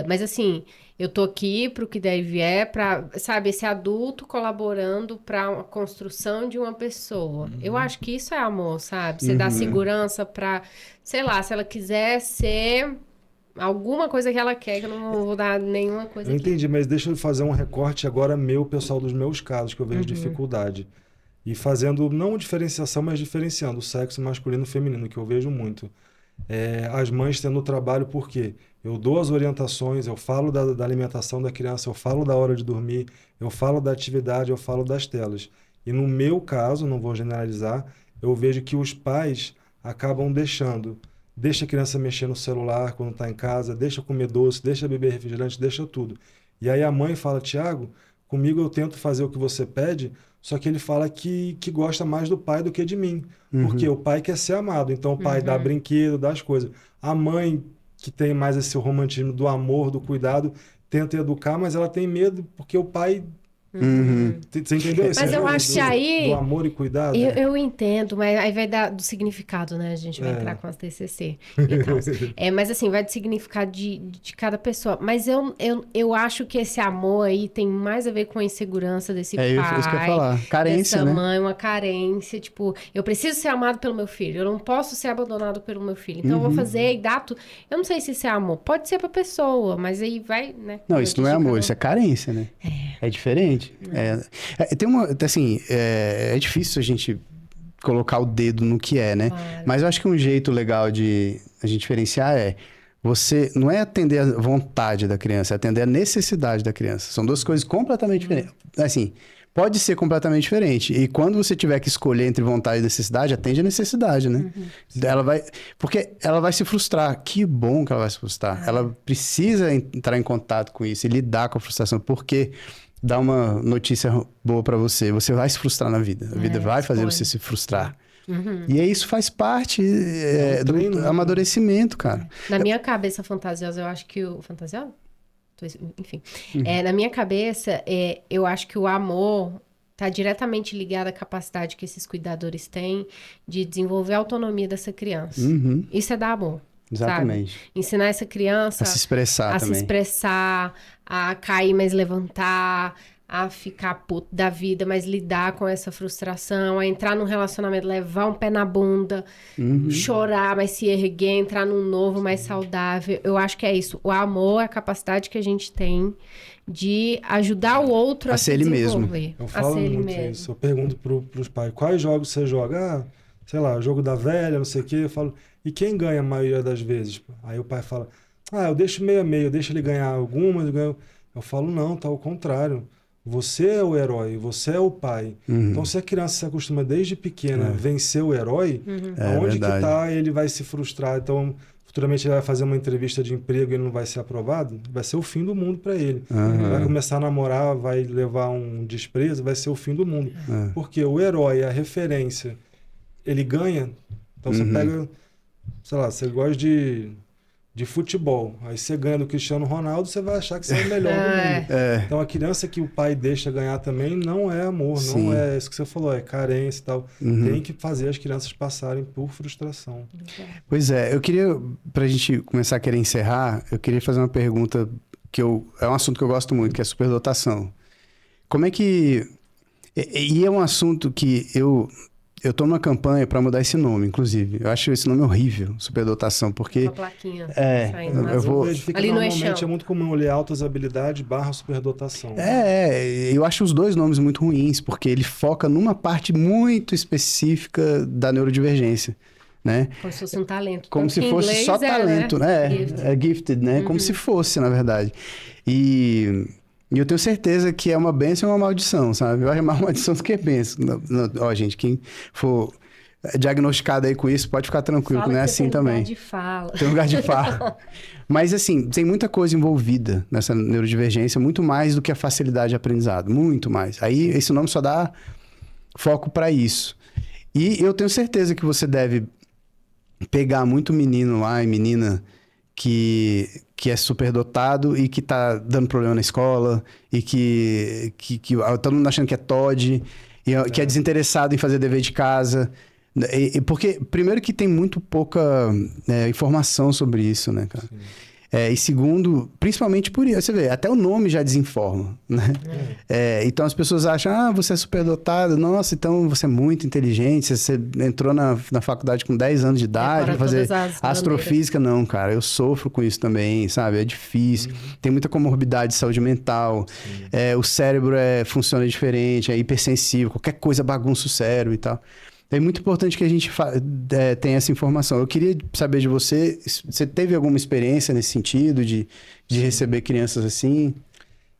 Mas assim, eu tô aqui pro que daí vier, pra, sabe, esse adulto colaborando para uma construção de uma pessoa. Eu acho que isso é amor, sabe? Você dá segurança pra, sei lá, se ela quiser ser alguma coisa que ela quer, que eu não vou dar nenhuma coisa Eu aqui. entendi, mas deixa eu fazer um recorte agora meu, pessoal, dos meus casos, que eu vejo dificuldade. E fazendo, não diferenciação, mas diferenciando o sexo masculino e feminino, que eu vejo muito. As mães tendo trabalho, por quê? Eu dou as orientações, eu falo da alimentação da criança, eu falo da hora de dormir, eu falo da atividade, eu falo das telas. E no meu caso, não vou generalizar, eu vejo que os pais acabam deixa a criança mexer no celular quando está em casa, deixa comer doce, deixa beber refrigerante, deixa tudo. E aí a mãe fala, Tiago, comigo eu tento fazer o que você pede, só que ele fala que gosta mais do pai do que de mim. Porque o pai quer ser amado, então o pai dá brinquedo, dá as coisas. A mãe, que tem mais esse romantismo do amor, do cuidado, tenta educar, mas ela tem medo porque o pai... Você entendeu? Mas eu acho que aí... Do amor e cuidado. Eu entendo, mas aí vai dar do significado, né? A gente vai entrar com as TCC e tal. Mas assim, vai do significado de cada pessoa. Mas eu acho que esse amor aí tem mais a ver com a insegurança desse pai. Isso que eu ia falar. Carência, dessa né? mãe, uma carência. Tipo, eu preciso ser amado pelo meu filho. Eu não posso ser abandonado pelo meu filho. Então eu vou fazer e dar tudo. Eu não sei se isso é amor. Pode ser pra pessoa, mas aí vai, né? Não, isso não é amor, isso é carência, né? É diferente. Tem uma, assim, é difícil a gente colocar o dedo no que é, né? Claro. Mas eu acho que um jeito legal de a gente diferenciar você não é atender a vontade da criança, é atender a necessidade da criança. São duas coisas completamente diferentes. Assim, pode ser completamente diferente. E quando você tiver que escolher entre vontade e necessidade, atende a necessidade, né? Porque ela vai se frustrar. Que bom que ela vai se frustrar. Ela precisa entrar em contato com isso e lidar com a frustração, porque dá uma notícia boa pra você. Você vai se frustrar na vida. A vida vai fazer você se frustrar. E aí isso faz parte do amadurecimento, cara. Na minha cabeça fantasiosa, eu acho que o... Fantasiosa? Enfim. Na minha cabeça, eu acho que o amor está diretamente ligado à capacidade que esses cuidadores têm de desenvolver a autonomia dessa criança. Isso é dar amor. Exatamente. Sabe? Ensinar essa criança a se expressar também. Se expressar, a cair, mas levantar, a ficar puto da vida, mas lidar com essa frustração, a entrar num relacionamento, levar um pé na bunda, chorar, mas se erguer, entrar num novo mais saudável. Eu acho que é isso. O amor é a capacidade que a gente tem de ajudar o outro a se ele mesmo. desenvolver. Eu falo muito isso. Eu pergunto pros pais, quais jogos você joga? Sei lá, jogo da velha, não sei o quê. Eu falo, e quem ganha a maioria das vezes? Aí o pai fala, eu deixo meio a meio, eu deixo ele ganhar algumas. Eu falo, não, tá ao contrário. Você é o herói, você é o pai. Então, se a criança se acostuma desde pequena a vencer o herói, aonde que tá, ele vai se frustrar. Então, futuramente ele vai fazer uma entrevista de emprego e ele não vai ser aprovado, vai ser o fim do mundo para ele. Vai começar a namorar, vai levar um desprezo, vai ser o fim do mundo. Porque o herói, a referência, ele ganha. Então, você pega, sei lá, você gosta de futebol. Aí você ganha do Cristiano Ronaldo, você vai achar que você é o melhor do mundo. Então a criança que o pai deixa ganhar também não é amor, não é isso que você falou, é carência e tal. Tem que fazer as crianças passarem por frustração. Pois é, eu queria, pra gente começar a querer encerrar, eu queria fazer uma pergunta é um assunto que eu gosto muito, que é superdotação. como é que... E é um assunto que eu tô numa campanha para mudar esse nome, inclusive. Eu acho esse nome horrível, superdotação, porque... Uma plaquinha saindo eu azul. vou... vejo que Ali no normalmente eixão. é muito comum ler altas habilidades / superdotação. eu acho os dois nomes muito ruins, porque ele foca numa parte muito específica da neurodivergência, né? Como se fosse um talento. Como Tanto se que em fosse inglês só talento, né? Gifted. É gifted, né? Como se fosse, na verdade. E eu tenho certeza que é uma bênção e uma maldição, sabe? Eu acho mais maldição do que bênção. Ó, gente, quem for diagnosticado aí com isso, pode ficar tranquilo, que Fala não é que você assim tem lugar também. de fala. Tem lugar de fala. Mas, assim, tem muita coisa envolvida nessa neurodivergência, muito mais do que a facilidade de aprendizado. Muito mais. Aí, esse nome só dá foco para isso. E eu tenho certeza que você deve pegar muito menino lá e menina que é superdotado e que tá dando problema na escola e que todo mundo achando que é TOD e que é desinteressado em fazer dever de casa. Porque, primeiro, que tem muito pouca informação sobre isso, né, cara? E segundo, principalmente por isso, você vê, até o nome já desinforma, né? Então as pessoas acham, você é superdotado, nossa, então você é muito inteligente, você entrou na faculdade com 10 anos de idade para fazer astrofísica. Não, cara, eu sofro com isso também, sabe? É difícil, tem muita comorbidade de saúde mental, o cérebro funciona diferente, é hipersensível, qualquer coisa bagunça o cérebro e tal. É muito importante que a gente tenha essa informação. Eu queria saber de você, você teve alguma experiência nesse sentido de receber crianças assim?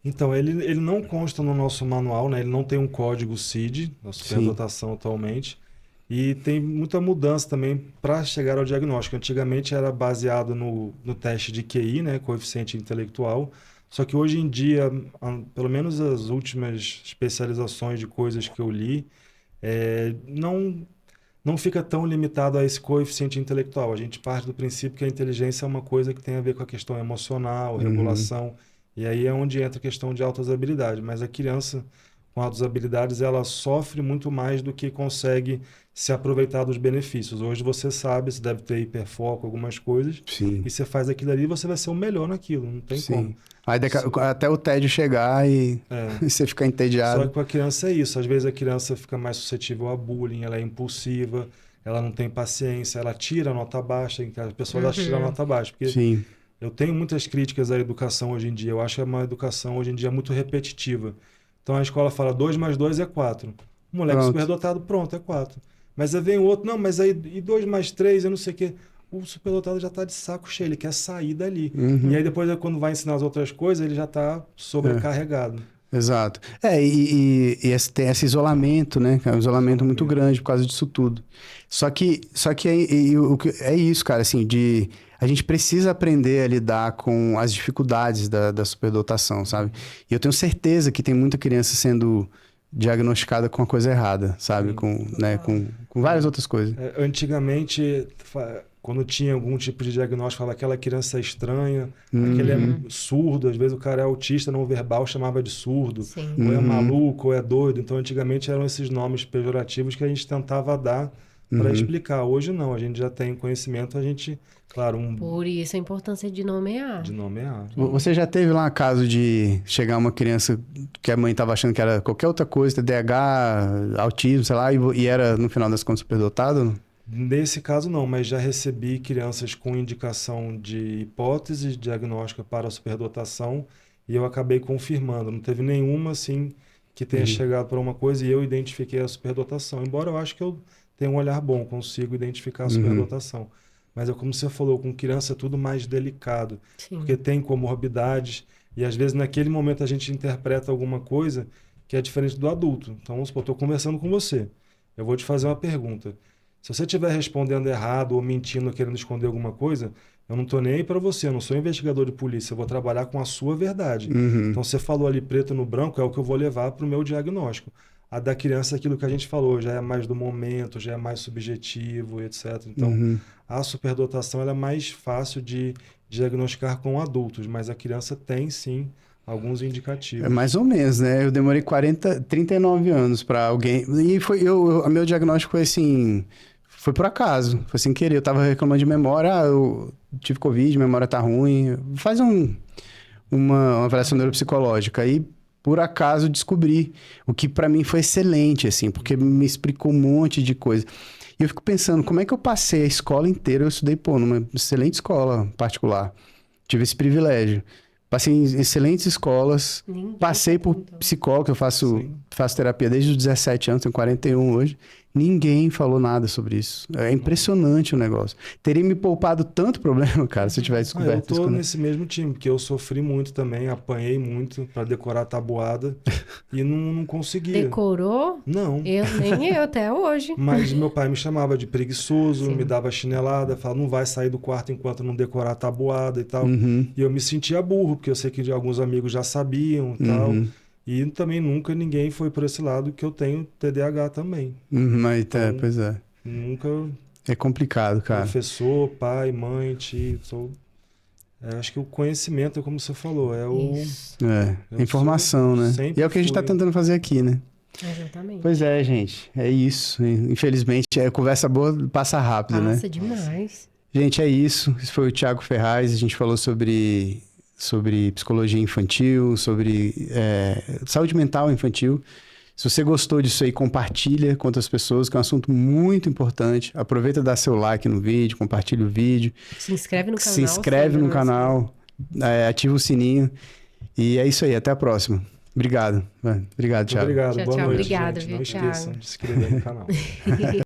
Então, ele não consta no nosso manual, né? Ele não tem um código CID, da superdotação atualmente. E tem muita mudança também para chegar ao diagnóstico. Antigamente era baseado no teste de QI, né? Coeficiente intelectual. Só que hoje em dia, pelo menos as últimas especializações de coisas que eu li, não fica tão limitado a esse coeficiente intelectual. A gente parte do princípio que a inteligência é uma coisa que tem a ver com a questão emocional, regulação, e aí é onde entra a questão de altas habilidades. Mas a criança com altas habilidades, ela sofre muito mais do que consegue se aproveitar dos benefícios. Hoje você sabe, você deve ter hiperfoco, algumas coisas, e você faz aquilo ali e você vai ser o melhor naquilo, não tem como. Aí até o tédio chegar e você ficar entediado. Só que com a criança é isso. Às vezes a criança fica mais suscetível a bullying, ela é impulsiva, ela não tem paciência, ela tira a nota baixa, as pessoas acham que tira a nota baixa. Porque eu tenho muitas críticas à educação hoje em dia. Eu acho que é uma educação hoje em dia muito repetitiva. Então a escola fala 2 mais 2 é 4. O moleque superdotado, pronto, é 4. Mas aí vem o outro, não, mas aí e 2 mais 3, eu não sei o quê. O superdotado já está de saco cheio, ele quer sair dali. E aí depois, quando vai ensinar as outras coisas, ele já está sobrecarregado. Exato. E tem esse isolamento, né? É um isolamento muito grande por causa disso tudo. Só que é isso, cara, assim, a gente precisa aprender a lidar com as dificuldades da superdotação, sabe? E eu tenho certeza que tem muita criança sendo diagnosticada com a coisa errada, sabe? Com várias outras coisas. Antigamente, quando tinha algum tipo de diagnóstico, falava aquela criança é estranha, aquele é surdo, às vezes o cara é autista não verbal, chamava de surdo, ou é maluco, ou é doido. Então, antigamente eram esses nomes pejorativos que a gente tentava dar para explicar. Hoje não, a gente já tem conhecimento, a gente, claro... Por isso a importância de nomear. De nomear. Você já teve lá um caso de chegar uma criança que a mãe estava achando que era qualquer outra coisa, TDAH, autismo, sei lá, e era, no final das contas, superdotado? Nesse caso não, mas já recebi crianças com indicação de hipótese diagnóstica para a superdotação e eu acabei confirmando. Não teve nenhuma, assim, que tenha chegado para uma coisa e eu identifiquei a superdotação. Embora eu acho que eu tenho um olhar bom, consigo identificar a superdotação. Mas é como você falou, com criança é tudo mais delicado. Porque tem comorbidades e às vezes naquele momento a gente interpreta alguma coisa que é diferente do adulto. Então, vamos supor, estou conversando com você. Eu vou te fazer uma pergunta. Se você estiver respondendo errado ou mentindo ou querendo esconder alguma coisa, eu não estou nem aí para você, eu não sou investigador de polícia, eu vou trabalhar com a sua verdade. Então, você falou ali preto no branco, é o que eu vou levar para o meu diagnóstico. A da criança, aquilo que a gente falou, já é mais do momento, já é mais subjetivo, etc. Então, a superdotação ela é mais fácil de diagnosticar com adultos, mas a criança tem, sim, alguns indicativos. É mais ou menos, né? Eu demorei 39 anos para alguém... E o meu diagnóstico foi assim... Foi por acaso, foi sem querer. Eu tava reclamando de memória, eu tive Covid, memória tá ruim. Faz uma avaliação neuropsicológica. Aí por acaso, descobri. O que para mim foi excelente, assim, porque me explicou um monte de coisa. E eu fico pensando, como é que eu passei a escola inteira? Eu estudei, numa excelente escola particular. Tive esse privilégio. Passei em excelentes escolas. Ninguém Passei por perguntou. psicólogo, eu faço terapia desde os 17 anos, tenho 41 hoje. Ninguém falou nada sobre isso. É impressionante o negócio. Teria me poupado tanto problema, cara, se eu tivesse Eu descoberto isso. tô nesse mesmo time, porque eu sofri muito também, apanhei muito para decorar a tabuada e não conseguia. Decorou? Não. Nem eu, até hoje. Mas meu pai me chamava de preguiçoso, Sim. me dava chinelada, falava, não vai sair do quarto enquanto não decorar a tabuada e tal. Uhum, E eu me sentia burro, porque eu sei que alguns amigos já sabiam e tal. uhum, E também nunca ninguém foi por esse lado, que eu tenho TDAH também. mas, Então, pois é. Nunca É complicado, cara. professor, pai, mãe, tio, acho que o conhecimento, como você falou, é o... Isso, Eu Informação, né? sempre E é o que a gente tá fui. tentando fazer aqui, né? exatamente. Pois é, gente. É isso. Infelizmente, conversa boa passa rápido, né? Passa demais. Gente, é isso. Esse foi o Thiago Ferraz. A gente falou sobre psicologia infantil, sobre saúde mental infantil. Se você gostou disso aí, compartilha com outras pessoas, que é um assunto muito importante. Aproveita e dá seu like no vídeo, compartilha o vídeo. Se inscreve no canal. Se inscreve ainda no não é canal, ativa o sininho. E é isso aí. Até a próxima. Obrigado. Obrigado, Muito Thiago. obrigado. Tchau, Boa tchau. noite, Obrigada, gente. viu, Não esqueçam Thiago? de se inscrever no canal. assim.